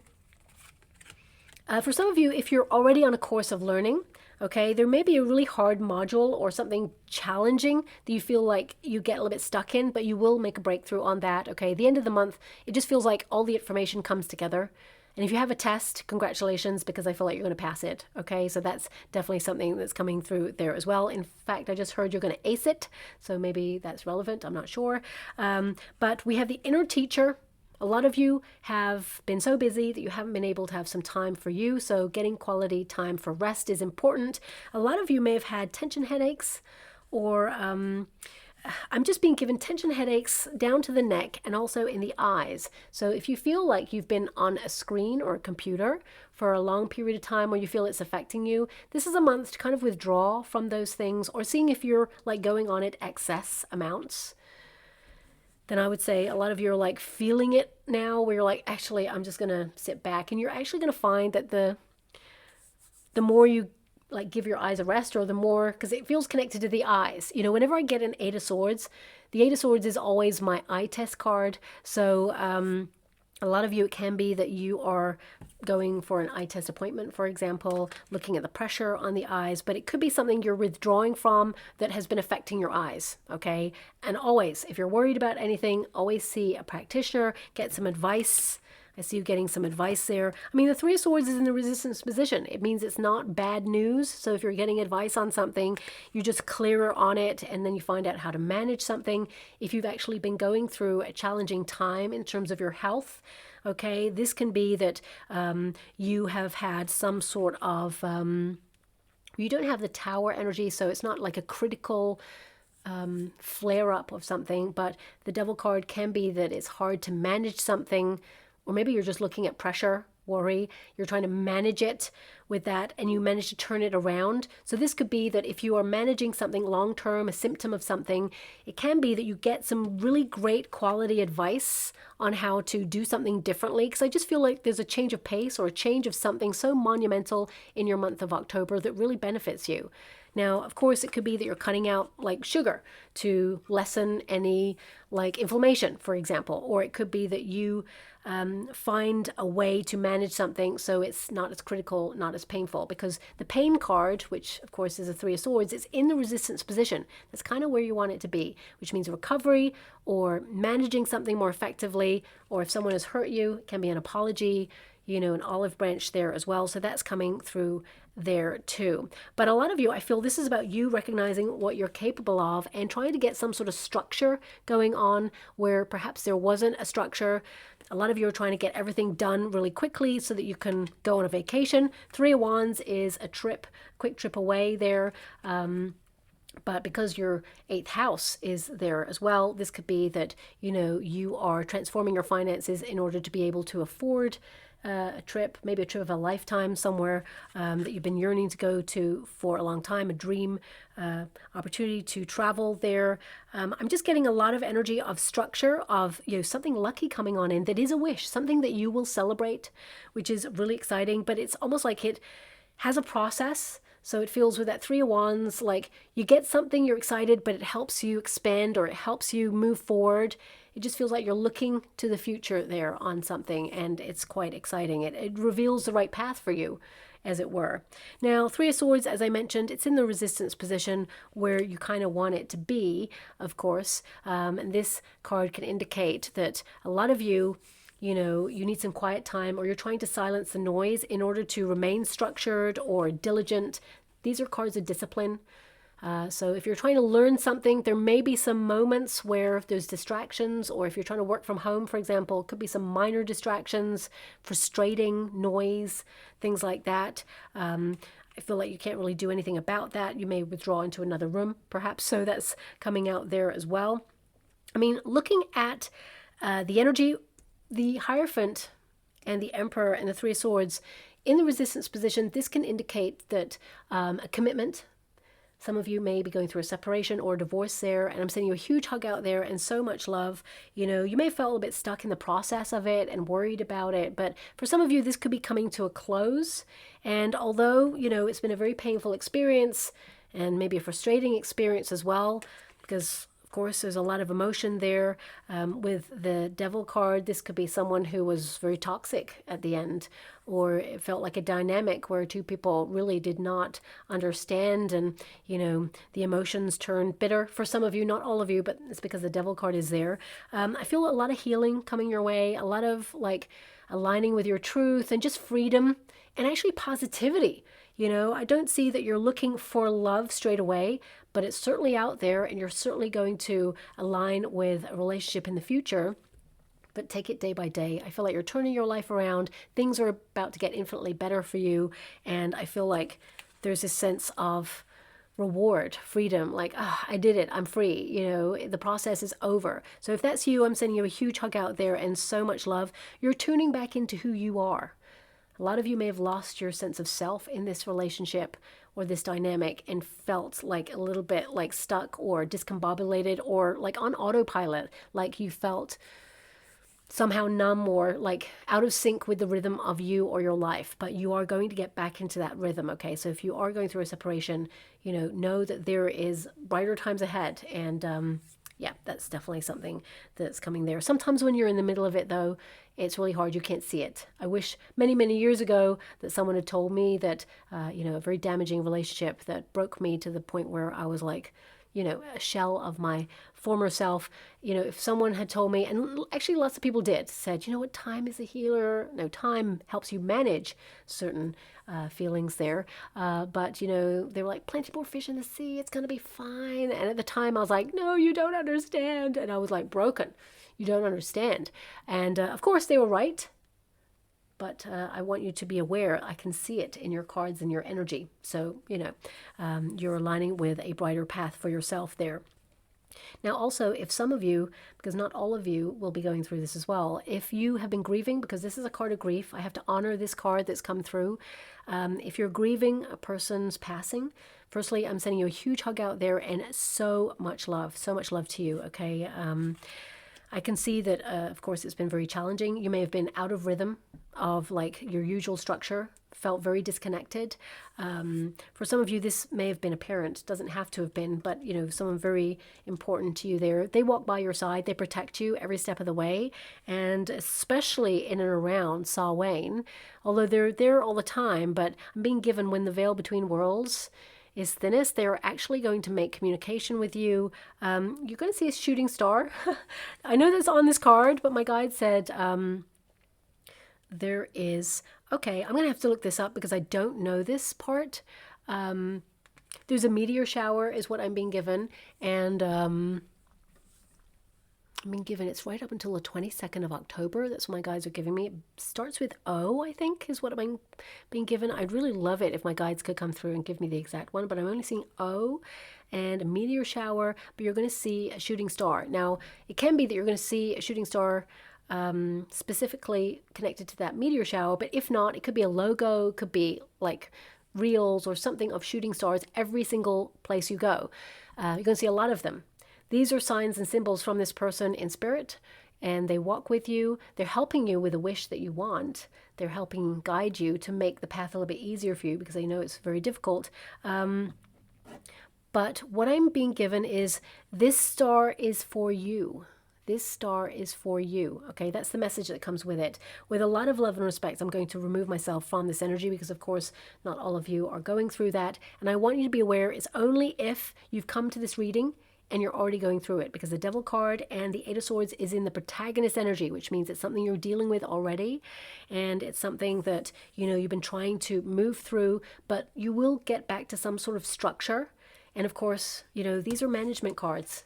For some of you, if you're already on a course of learning, okay, there may be a really hard module or something challenging that you feel like you get a little bit stuck in, but you will make a breakthrough on that, okay? At the end of the month, it just feels like all the information comes together. And if you have a test, congratulations, because I feel like you're going to pass it, okay? So that's definitely something that's coming through there as well. In fact, I just heard you're going to ace it, so maybe that's relevant, I'm not sure. But we have the inner teacher. A lot of you have been so busy that you haven't been able to have some time for you, so getting quality time for rest is important. A lot of you may have had tension headaches, or I'm just being given tension headaches down to the neck and also in the eyes. So if you feel like you've been on a screen or a computer for a long period of time or you feel it's affecting you, this is a month to kind of withdraw from those things, or seeing if you're like going on at excess amounts. Then I would say a lot of you are like feeling it now, where you're like, actually, I'm just going to sit back. And you're actually going to find that the more you like give your eyes a rest, or the more, because it feels connected to the eyes. You know, whenever I get an Eight of Swords, the Eight of Swords is always my eye test card. So a lot of you, it can be that you are going for an eye test appointment, for example, looking at the pressure on the eyes, but it could be something you're withdrawing from that has been affecting your eyes, okay? And always, if you're worried about anything, always see a practitioner, get some advice. I see you getting some advice there. I mean, the Three of Swords is in the resistance position. It means it's not bad news. So if you're getting advice on something, you're just clearer on it, and then you find out how to manage something. If you've actually been going through a challenging time in terms of your health, okay, this can be that you have had some sort of, you don't have the Tower energy, so it's not like a critical flare up of something, but the Devil card can be that it's hard to manage something. Or maybe you're just looking at pressure, worry, you're trying to manage it with that, and you manage to turn it around. So this could be that if you are managing something long-term, a symptom of something, it can be that you get some really great quality advice on how to do something differently. Because I just feel like there's a change of pace or a change of something so monumental in your month of October that really benefits you. Now, of course, it could be that you're cutting out like sugar to lessen any like inflammation, for example, or it could be that you find a way to manage something so it's not as critical, not as painful, because the pain card, which of course is a Three of Swords, is in the resistance position. That's kind of where you want it to be, which means recovery or managing something more effectively, or if someone has hurt you, it can be an apology, you know, an olive branch there as well. So that's coming through there too. But a lot of you, I feel this is about you recognizing what you're capable of and trying to get some sort of structure going on where perhaps there wasn't a structure. A lot of you are trying to get everything done really quickly so that you can go on a vacation. Three of Wands is a trip, quick trip away there. But because your 8th house is there as well, this could be that, you know, you are transforming your finances in order to be able to afford a trip, maybe a trip of a lifetime somewhere that you've been yearning to go to for a long time, a dream opportunity to travel there. I'm just getting a lot of energy of structure, of, you know, something lucky coming on in that is a wish, something that you will celebrate, which is really exciting. But it's almost like it has a process. So it feels with that Three of Wands, like you get something, you're excited, but it helps you expand or it helps you move forward. It just feels like you're looking to the future there on something, and it's quite exciting. It reveals the right path for you, as it were. Now, Three of Swords, as I mentioned, it's in the resistance position where you kind of want it to be, of course. And this card can indicate that a lot of you, you know, you need some quiet time, or you're trying to silence the noise in order to remain structured or diligent. These are cards of discipline. So if you're trying to learn something, there may be some moments where there's distractions, or if you're trying to work from home, for example, it could be some minor distractions, frustrating noise, things like that. I feel like you can't really do anything about that. You may withdraw into another room, perhaps. So that's coming out there as well. I mean, looking at the energy, the Hierophant and the Emperor and the Three of Swords in the resistance position, this can indicate that a commitment. Some of you may be going through a separation or a divorce there, and I'm sending you a huge hug out there and so much love. You know, you may have felt a little bit stuck in the process of it and worried about it, but for some of you, this could be coming to a close. And although, you know, it's been a very painful experience and maybe a frustrating experience as well, because course, there's a lot of emotion there. With the Devil card, this could be someone who was very toxic at the end, or it felt like a dynamic where two people really did not understand, and, you know, the emotions turned bitter for some of you, not all of you, but it's because the Devil card is there. I feel a lot of healing coming your way, a lot of like aligning with your truth and just freedom and actually positivity. You know, I don't see that you're looking for love straight away, but it's certainly out there, and you're certainly going to align with a relationship in the future. But take it day by day. I feel like you're turning your life around. Things are about to get infinitely better for you. And I feel like there's this sense of reward, freedom, like, I did it, I'm free, you know, the process is over. So if that's you, I'm sending you a huge hug out there and so much love. You're tuning back into who you are. A lot of you may have lost your sense of self in this relationship or this dynamic and felt like a little bit like stuck or discombobulated or like on autopilot, like you felt somehow numb or like out of sync with the rhythm of you or your life. But you are going to get back into that rhythm, okay? So if you are going through a separation, you know that there is brighter times ahead. And yeah, that's definitely something that's coming there. Sometimes when you're in the middle of it, though, it's really hard. You can't see it. I wish many, many years ago that someone had told me that, a very damaging relationship that broke me to the point where I was like, a shell of my former self. If someone had told me, and actually lots of people did, said, what, time is a healer. No, time helps you manage certain feelings there. But, they were like, plenty more fish in the sea. It's going to be fine. And at the time I was like, no, you don't understand. And I was like broken. You don't understand. And of course they were right. But I want you to be aware. I can see it in your cards and your energy. So, you're aligning with a brighter path for yourself there. Now, also, if some of you, because not all of you will be going through this as well, if you have been grieving, because this is a card of grief, I have to honor this card that's come through. If you're grieving a person's passing, firstly, I'm sending you a huge hug out there and so much love to you, okay? I can see that, of course, it's been very challenging. You may have been out of rhythm of like your usual structure, felt very disconnected. For some of you, this may have been a parent, doesn't have to have been, but someone very important to you there. They walk by your side, they protect you every step of the way, and especially in and around Samhain, although they're there all the time, but I'm being given when the veil between worlds is thinnest, they're actually going to make communication with you. You're going to see a shooting star. I know that's on this card, but my guide said there is, okay, I'm going to have to look this up because I don't know this part. There's a meteor shower is what I'm being given, and I'm being given, it's right up until the 22nd of October. That's what my guides are giving me. It starts with O, I think, is what I'm being given. I'd really love it if my guides could come through and give me the exact one, but I'm only seeing O and a meteor shower, but you're going to see a shooting star. Now, it can be that you're going to see a shooting star specifically connected to that meteor shower, but if not, it could be a logo, could be like reels or something of shooting stars every single place you go. You're going to see a lot of them. These are signs and symbols from this person in spirit, and they walk with you. They're helping you with a wish that you want. They're helping guide you to make the path a little bit easier for you because they know it's very difficult. But what I'm being given is this star is for you. This star is for you. Okay, that's the message that comes with it. With a lot of love and respect, I'm going to remove myself from this energy because, of course, not all of you are going through that. And I want you to be aware it's only if you've come to this reading and you're already going through it, because the Devil card and the Eight of Swords is in the protagonist energy, which means it's something you're dealing with already, and it's something that you've been trying to move through, but you will get back to some sort of structure. And of course, these are management cards.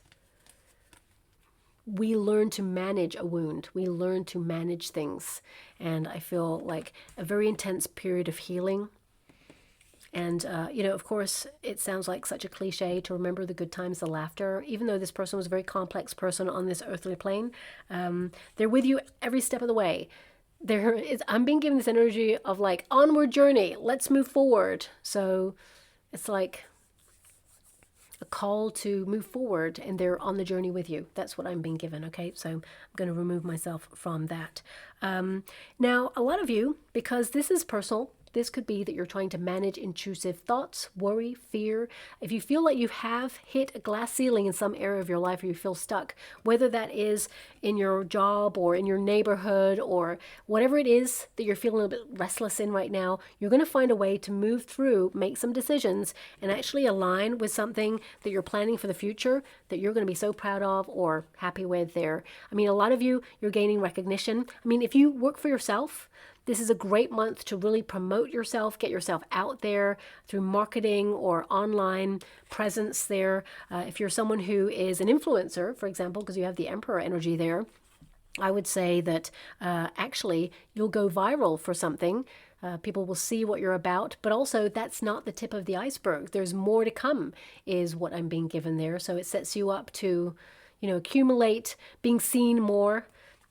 We learn to manage a wound. We learn to manage things, and I feel like a very intense period of healing. And, of course, it sounds like such a cliche to remember the good times, the laughter, even though this person was a very complex person on this earthly plane. They're with you every step of the way. I'm being given this energy of like onward journey. Let's move forward. So it's like a call to move forward, and they're on the journey with you. That's what I'm being given. Okay. So I'm going to remove myself from that. Now, a lot of you, because this is personal, This could be that you're trying to manage intrusive thoughts, worry, fear. If you feel like you have hit a glass ceiling in some area of your life, or you feel stuck, whether that is in your job or in your neighborhood or whatever it is that you're feeling a bit restless in right now, you're going to find a way to move through, make some decisions, and actually align with something that you're planning for the future that you're going to be so proud of or happy with there. I mean, a lot of you, you're gaining recognition. I mean, if you work for yourself, this is a great month to really promote yourself, get yourself out there through marketing or online presence there. If you're someone who is an influencer, for example, because you have the Emperor energy there, I would say that actually you'll go viral for something. People will see what you're about, but also that's not the tip of the iceberg. There's more to come is what I'm being given there. So it sets you up to, accumulate, being seen more.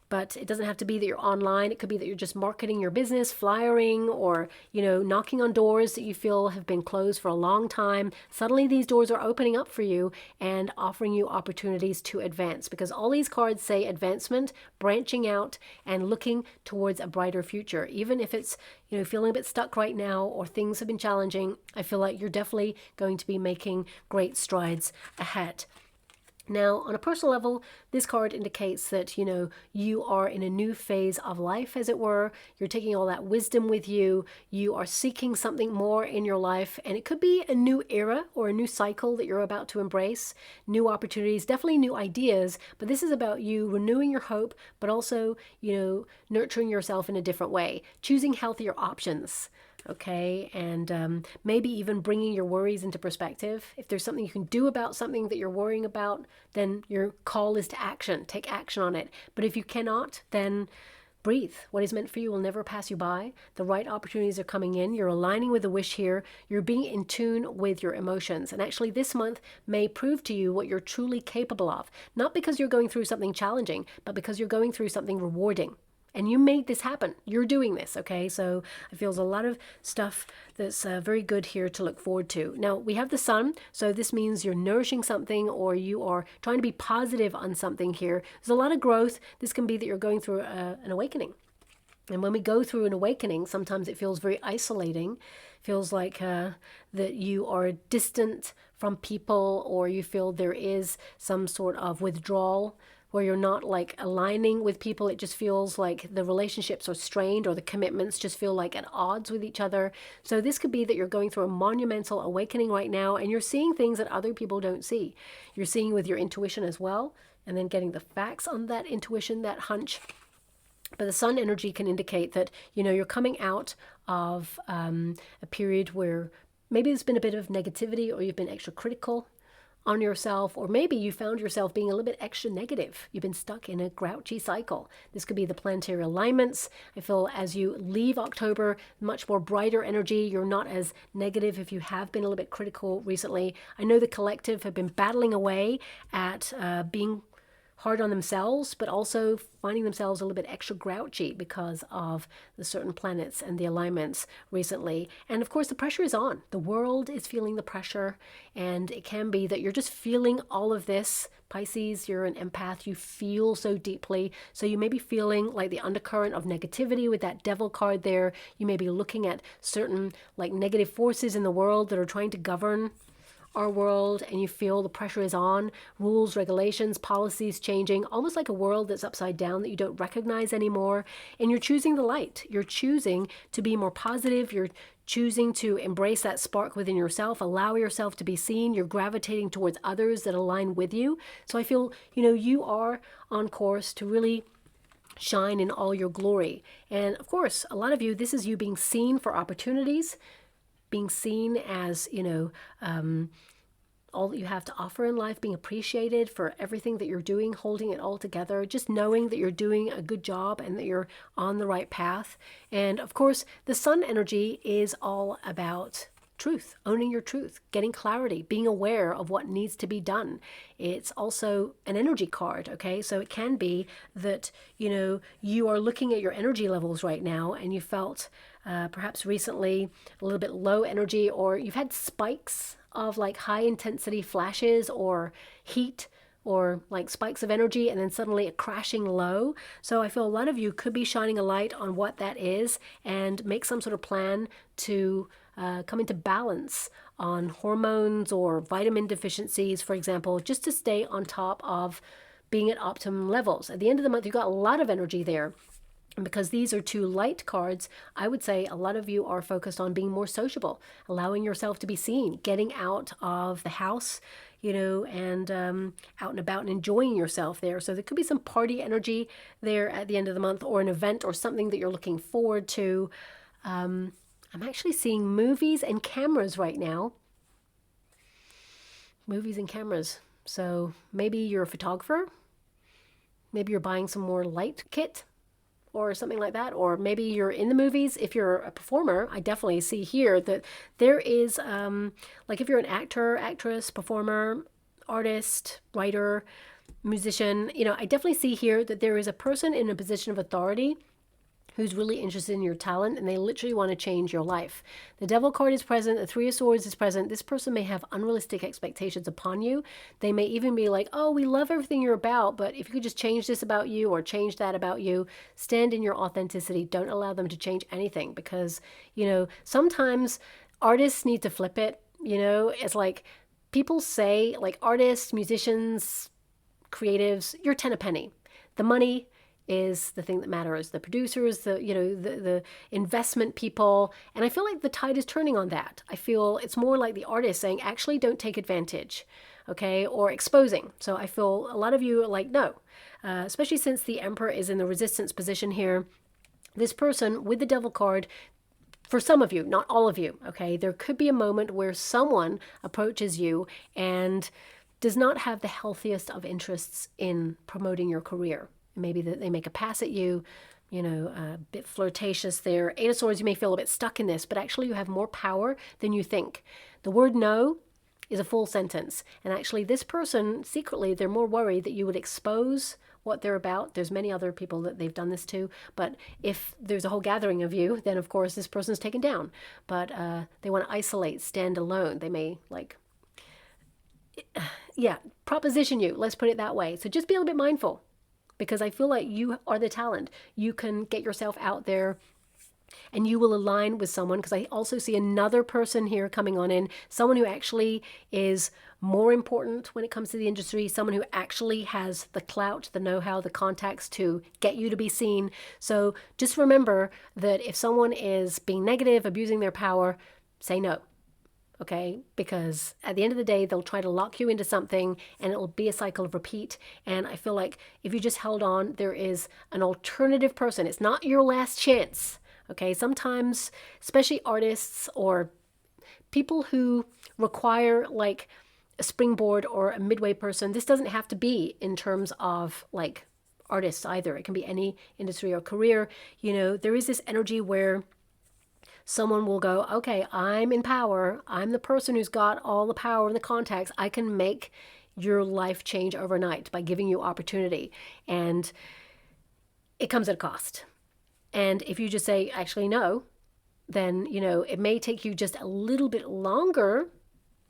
But it doesn't have to be that you're online. It could be that you're just marketing your business, flyering, or, knocking on doors that you feel have been closed for a long time. Suddenly these doors are opening up for you and offering you opportunities to advance, because all these cards say advancement, branching out, and looking towards a brighter future. Even if it's, feeling a bit stuck right now or things have been challenging, I feel like you're definitely going to be making great strides ahead. Now, on a personal level, this card indicates that, you are in a new phase of life, as it were. You're taking all that wisdom with you. You are seeking something more in your life. And it could be a new era or a new cycle that you're about to embrace. New opportunities, definitely new ideas. But this is about you renewing your hope, but also, nurturing yourself in a different way. Choosing healthier options. Okay, and maybe even bringing your worries into perspective. If there's something you can do about something that you're worrying about, then your call is to action. Take action on it. But if you cannot, then breathe. What is meant for you will never pass you by. The right opportunities are coming in. You're aligning with the wish here. You're being in tune with your emotions. And actually this month may prove to you what you're truly capable of. Not because you're going through something challenging, but because you're going through something rewarding. And you made this happen. You're doing this, okay? So I feel there's a lot of stuff that's very good here to look forward to. Now, we have the sun, so this means you're nourishing something or you are trying to be positive on something here. There's a lot of growth. This can be that you're going through an awakening. And when we go through an awakening, sometimes it feels very isolating. Feels like that you are distant from people, or you feel there is some sort of withdrawal where you're not like aligning with people. It just feels like the relationships are strained, or the commitments just feel like at odds with each other. So this could be that you're going through a monumental awakening right now, and you're seeing things that other people don't see. You're seeing with your intuition as well, and then getting the facts on that intuition, that hunch. But the sun energy can indicate that, you're coming out of a period where maybe there's been a bit of negativity, or you've been extra critical on yourself, or maybe you found yourself being a little bit extra negative. You've been stuck in a grouchy cycle. This could be the planetary alignments. I feel as you leave October, much more brighter energy. You're not as negative if you have been a little bit critical recently. I know the collective have been battling away at being hard on themselves, but also finding themselves a little bit extra grouchy because of the certain planets and the alignments recently. And of course, the pressure is on. The world is feeling the pressure, and it can be that you're just feeling all of this. Pisces, you're an empath. You feel so deeply. So you may be feeling like the undercurrent of negativity with that devil card there. You may be looking at certain like negative forces in the world that are trying to govern our world, and you feel the pressure is on. Rules, regulations, policies changing, almost like a world that's upside down that you don't recognize anymore. And you're choosing the light. You're choosing to be more positive. You're choosing to embrace that spark within yourself, allow yourself to be seen. You're gravitating towards others that align with you. So I feel, you are on course to really shine in all your glory. And of course, a lot of you, this is you being seen for opportunities, being seen as, all that you have to offer in life, being appreciated for everything that you're doing, holding it all together, just knowing that you're doing a good job and that you're on the right path. And of course, the sun energy is all about truth, owning your truth, getting clarity, being aware of what needs to be done. It's also an energy card, okay? So it can be that, you are looking at your energy levels right now, and you felt perhaps recently a little bit low energy, or you've had spikes of like high intensity flashes or heat or like spikes of energy and then suddenly a crashing low. So I feel a lot of you could be shining a light on what that is and make some sort of plan to come into balance on hormones or vitamin deficiencies, for example, just to stay on top of being at optimum levels. At the end of the month, you've got a lot of energy there. And because these are two light cards, I would say a lot of you are focused on being more sociable, allowing yourself to be seen, getting out of the house, and out and about and enjoying yourself there. So there could be some party energy there at the end of the month, or an event or something that you're looking forward to. I'm actually seeing movies and cameras right now. Movies and cameras. So maybe you're a photographer. Maybe you're buying some more light kit or something like that. Or maybe you're in the movies. If you're a performer, I definitely see here that there is, like if you're an actor, actress, performer, artist, writer, musician, I definitely see here that there is a person in a position of authority who's really interested in your talent, and they literally want to change your life. The Devil card is present. The Three of Swords is present. This person may have unrealistic expectations upon you. They may even be like, oh, we love everything you're about, but if you could just change this about you or change that about you, stand in your authenticity. Don't allow them to change anything, because, sometimes artists need to flip it. It's like people say, like artists, musicians, creatives, you're 10 a penny. The money is the thing that matters. The producers, the investment people. And I feel like the tide is turning on that. I feel it's more like the artist saying, actually, don't take advantage, okay? Or exposing. So I feel a lot of you are like, no. Especially since the Emperor is in the resistance position here. This person with the Devil card, for some of you, not all of you, okay? There could be a moment where someone approaches you and does not have the healthiest of interests in promoting your career. Maybe that they make a pass at you, a bit flirtatious there. Eight of Swords, you may feel a bit stuck in this, but actually you have more power than you think. The word no is a full sentence. And actually this person, secretly, they're more worried that you would expose what they're about. There's many other people that they've done this to. But if there's a whole gathering of you, then of course this person's taken down. But they want to isolate, stand alone. They may proposition you. Let's put it that way. So just be a little bit mindful. Because I feel like you are the talent. You can get yourself out there and you will align with someone. Because I also see another person here coming on in. Someone who actually is more important when it comes to the industry. Someone who actually has the clout, the know-how, the contacts to get you to be seen. So just remember that if someone is being negative, abusing their power, say no. Okay, because at the end of the day, they'll try to lock you into something and it'll be a cycle of repeat. And I feel like if you just held on, there is an alternative person. It's not your last chance. Okay, sometimes, especially artists or people who require like a springboard or a midway person, this doesn't have to be in terms of like artists either. It can be any industry or career. There is this energy where someone will go, okay, I'm in power. I'm the person who's got all the power and the contacts. I can make your life change overnight by giving you opportunity. And it comes at a cost. And if you just say, actually, no, then, it may take you just a little bit longer,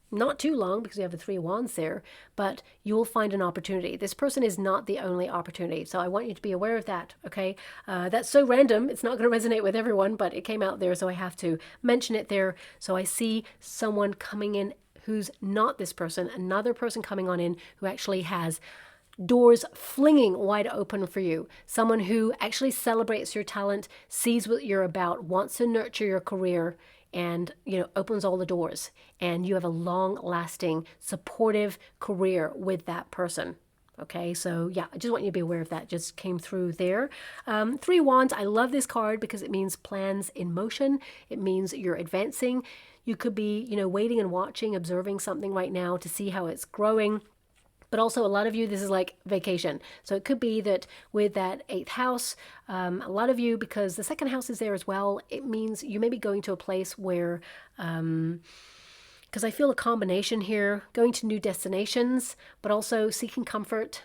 not too long because you have the Three of Wands there, but you will find an opportunity. This person is not the only opportunity. So I want you to be aware of that, okay? That's so random. It's not going to resonate with everyone, but it came out there, so I have to mention it there. So I see someone coming in who's not this person, another person coming on in who actually has doors flinging wide open for you. Someone who actually celebrates your talent, sees what you're about, wants to nurture your career, and opens all the doors, and you have a long-lasting supportive career with that person. Okay, so yeah, I just want you to be aware of that. Just came through there. Three Wands, I love this card because it means plans in motion. It means you're advancing. You could be waiting and watching, observing something right now to see how it's growing. But also a lot of you, this is like vacation. So it could be that with that 8th house, a lot of you, because the 2nd house is there as well, it means you may be going to a place where, because I feel a combination here, going to new destinations, but also seeking comfort.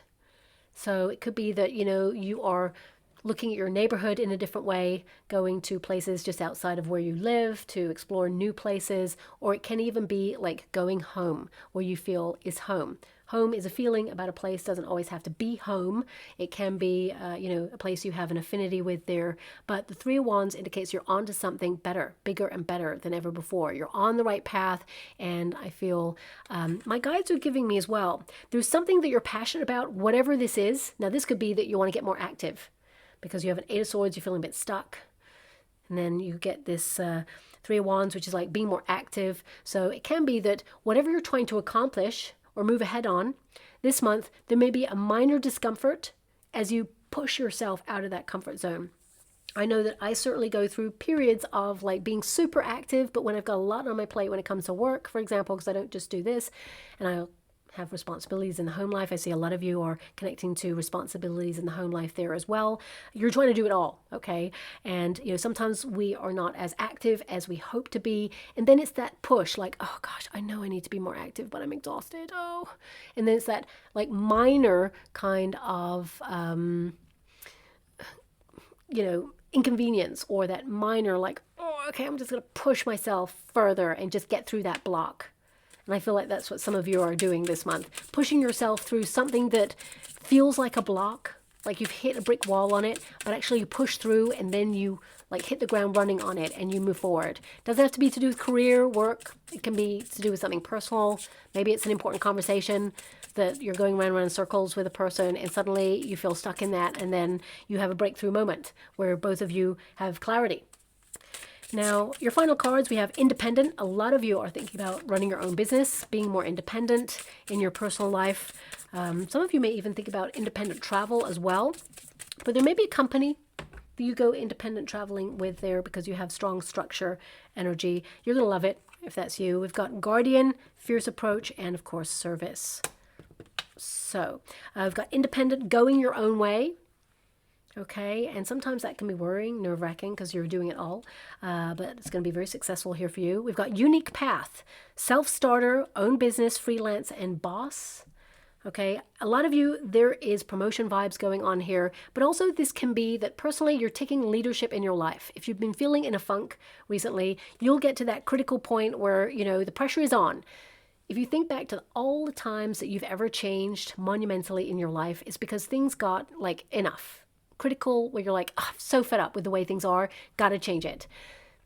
So it could be that, you are looking at your neighborhood in a different way, going to places just outside of where you live to explore new places, or it can even be like going home, where you feel is home. Home is a feeling about a place, doesn't always have to be home. It can be, a place you have an affinity with there. But the Three of Wands indicates you're onto something better, bigger and better than ever before. You're on the right path, and I feel my guides are giving me as well. There's something that you're passionate about, whatever this is. Now, this could be that you want to get more active because you have an Eight of Swords, you're feeling a bit stuck. And then you get this Three of Wands, which is like being more active. So it can be that whatever you're trying to accomplish or move ahead on this month, there may be a minor discomfort as you push yourself out of that comfort zone. I know that I certainly go through periods of like being super active, but when I've got a lot on my plate when it comes to work, for example, because I don't just do this, and I have responsibilities in the home life. I see a lot of you are connecting to responsibilities in the home life there as well. You're trying to do it all, okay? And, sometimes we are not as active as we hope to be. And then it's that push, like, oh gosh, I know I need to be more active, but I'm exhausted. Oh. And then it's that like minor kind of, inconvenience, or that minor like, oh, okay, I'm just going to push myself further and just get through that block. And I feel like that's what some of you are doing this month. Pushing yourself through something that feels like a block, like you've hit a brick wall on it, but actually you push through and then you like hit the ground running on it and you move forward. Doesn't have to be to do with career, work. It can be to do with something personal. Maybe it's an important conversation that you're going around in circles with a person and suddenly you feel stuck in that, and then you have a breakthrough moment where both of you have clarity. Now, your final cards, we have independent. A lot of you are thinking about running your own business, being more independent in your personal life. Some of you may even think about independent travel as well. But there may be a company that you go independent traveling with there because you have strong structure, energy. You're going to love it if that's you. We've got guardian, fierce approach, and of course, service. So, I've got independent, going your own way. Okay, and sometimes that can be worrying, nerve-wracking because you're doing it all, but it's going to be very successful here for you. We've got unique path, self-starter, own business, freelance, and boss. Okay, a lot of you, there is promotion vibes going on here, but also this can be that personally you're taking leadership in your life. If you've been feeling in a funk recently, you'll get to that critical point where, the pressure is on. If you think back to all the times that you've ever changed monumentally in your life, it's because things got like enough. Critical, where you're like, oh, I'm so fed up with the way things are, gotta change it.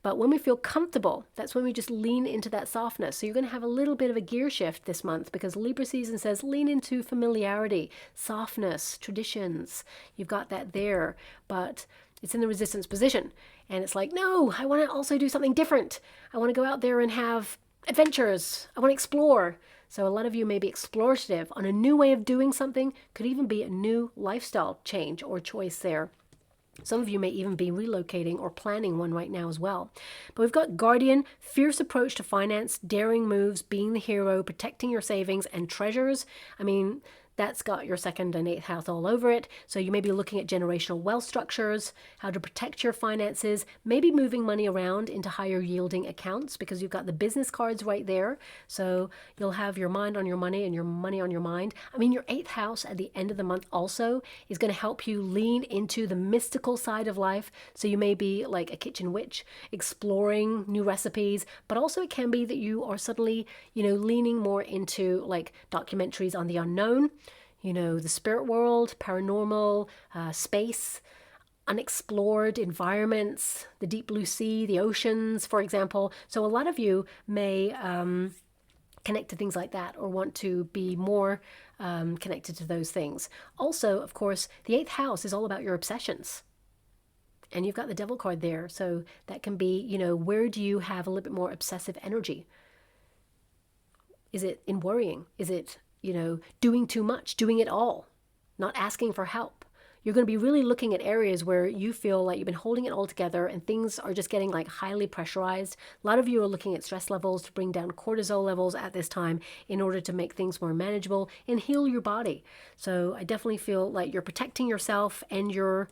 But when we feel comfortable, that's when we just lean into that softness. So you're going to have a little bit of a gear shift this month because Libra season says lean into familiarity, softness, traditions. You've got that there, but it's in the resistance position. And it's like, no, I want to also do something different. I want to go out there and have adventures. I want to explore. So a lot of you may be explorative on a new way of doing something, could even be a new lifestyle change or choice there. Some of you may even be relocating or planning one right now as well. But we've got guardian, fierce approach to finance, daring moves, being the hero, protecting your savings and treasures. I mean, that's got your second and eighth house all over it. So you may be looking at generational wealth structures, how to protect your finances, maybe moving money around into higher yielding accounts because you've got the business cards right there. So you'll have your mind on your money and your money on your mind. I mean, your eighth house at the end of the month also is going to help you lean into the mystical side of life. So you may be like a kitchen witch, exploring new recipes, but also it can be that you are suddenly, leaning more into like documentaries on the unknown. The spirit world, paranormal, space, unexplored environments, the deep blue sea, the oceans, for example. So a lot of you may connect to things like that or want to be more connected to those things. Also, of course, the eighth house is all about your obsessions. And you've got the devil card there. So that can be, where do you have a little bit more obsessive energy? Is it in worrying? Is it doing too much, doing it all, not asking for help? You're going to be really looking at areas where you feel like you've been holding it all together and things are just getting like highly pressurized. A lot of you are looking at stress levels to bring down cortisol levels at this time in order to make things more manageable and heal your body. So I definitely feel like you're protecting yourself and your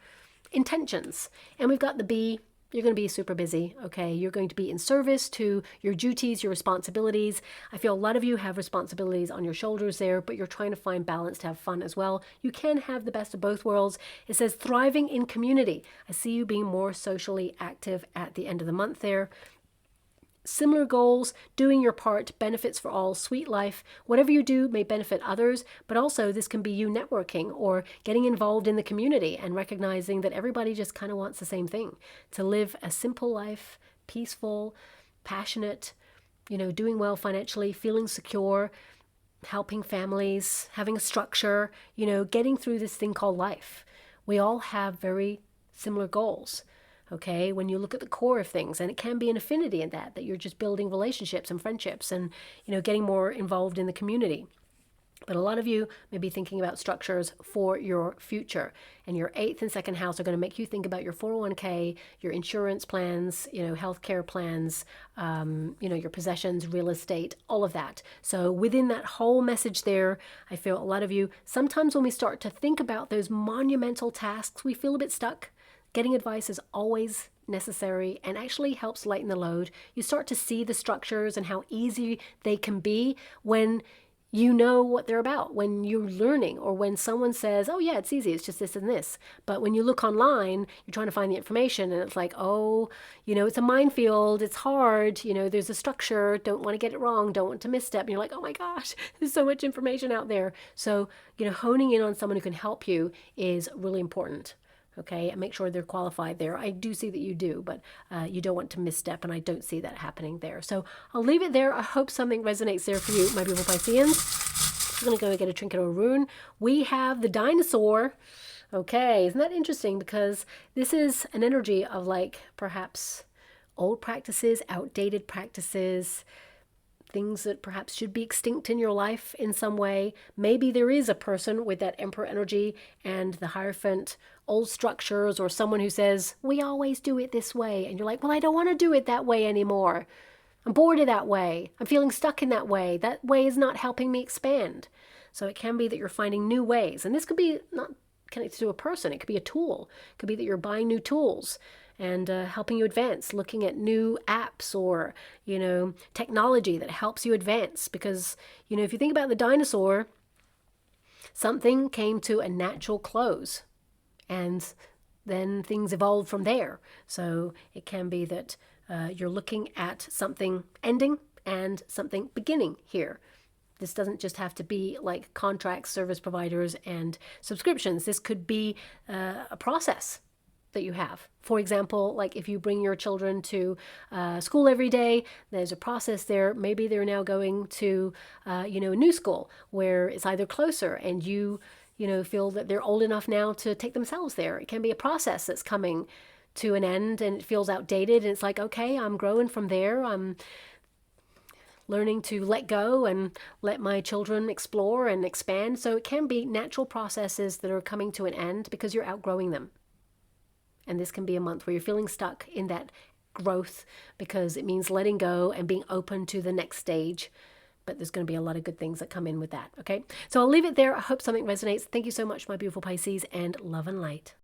intentions. And we've got the bee, you're going to be super busy, okay? You're going to be in service to your duties, your responsibilities. I feel a lot of you have responsibilities on your shoulders there, but you're trying to find balance to have fun as well. You can have the best of both worlds. It says thriving in community. I see you being more socially active at the end of the month there. Similar goals, doing your part, benefits for all, sweet life. Whatever you do may benefit others, but also this can be you networking or getting involved in the community and recognizing that everybody just kind of wants the same thing, to live a simple life, peaceful, passionate, doing well financially, feeling secure, helping families, having a structure, getting through this thing called life. We all have very similar goals. Okay, when you look at the core of things, and it can be an affinity in that you're just building relationships and friendships and, getting more involved in the community. But a lot of you may be thinking about structures for your future, and your 8th and 2nd house are going to make you think about your 401k, your insurance plans, healthcare plans, your possessions, real estate, all of that. So within that whole message there, I feel a lot of you, sometimes when we start to think about those monumental tasks, we feel a bit stuck. Getting advice is always necessary and actually helps lighten the load. You start to see the structures and how easy they can be when you know what they're about, when you're learning, or when someone says, oh yeah, it's easy, it's just this and this. But when you look online, you're trying to find the information and it's like, oh, it's a minefield, it's hard, there's a structure, don't want to get it wrong, don't want to misstep. And you're like, oh my gosh, there's so much information out there. So, honing in on someone who can help you is really important. Okay, and make sure they're qualified there. I do see that you do, but you don't want to misstep, and I don't see that happening there. So I'll leave it there. I hope something resonates there for you, my beautiful Pisceans. I'm going to go and get a trinket or a rune. We have the dinosaur. Okay, isn't that interesting? Because this is an energy of perhaps old practices, outdated practices, things that perhaps should be extinct in your life in some way. Maybe there is a person with that Emperor energy and the Hierophant, old structures, or someone who says, we always do it this way. And you're like, well, I don't want to do it that way anymore. I'm bored of that way. I'm feeling stuck in that way. That way is not helping me expand. So it can be that you're finding new ways. And this could be not connected to a person. It could be a tool. It could be that you're buying new tools and helping you advance, looking at new apps or, technology that helps you advance. Because, if you think about the dinosaur, something came to a natural close and then things evolved from there. So it can be that you're looking at something ending and something beginning here. This doesn't just have to be like contracts, service providers, and subscriptions. This could be a process that you have. For example, like if you bring your children to school every day, there's a process there. Maybe they're now going to, a new school where it's either closer and you feel that they're old enough now to take themselves there. It can be a process that's coming to an end and it feels outdated. And it's like, okay, I'm growing from there. I'm learning to let go and let my children explore and expand. So it can be natural processes that are coming to an end because you're outgrowing them. And this can be a month where you're feeling stuck in that growth because it means letting go and being open to the next stage. But there's going to be a lot of good things that come in with that, okay? So I'll leave it there. I hope something resonates. Thank you so much, my beautiful Pisces, and love and light.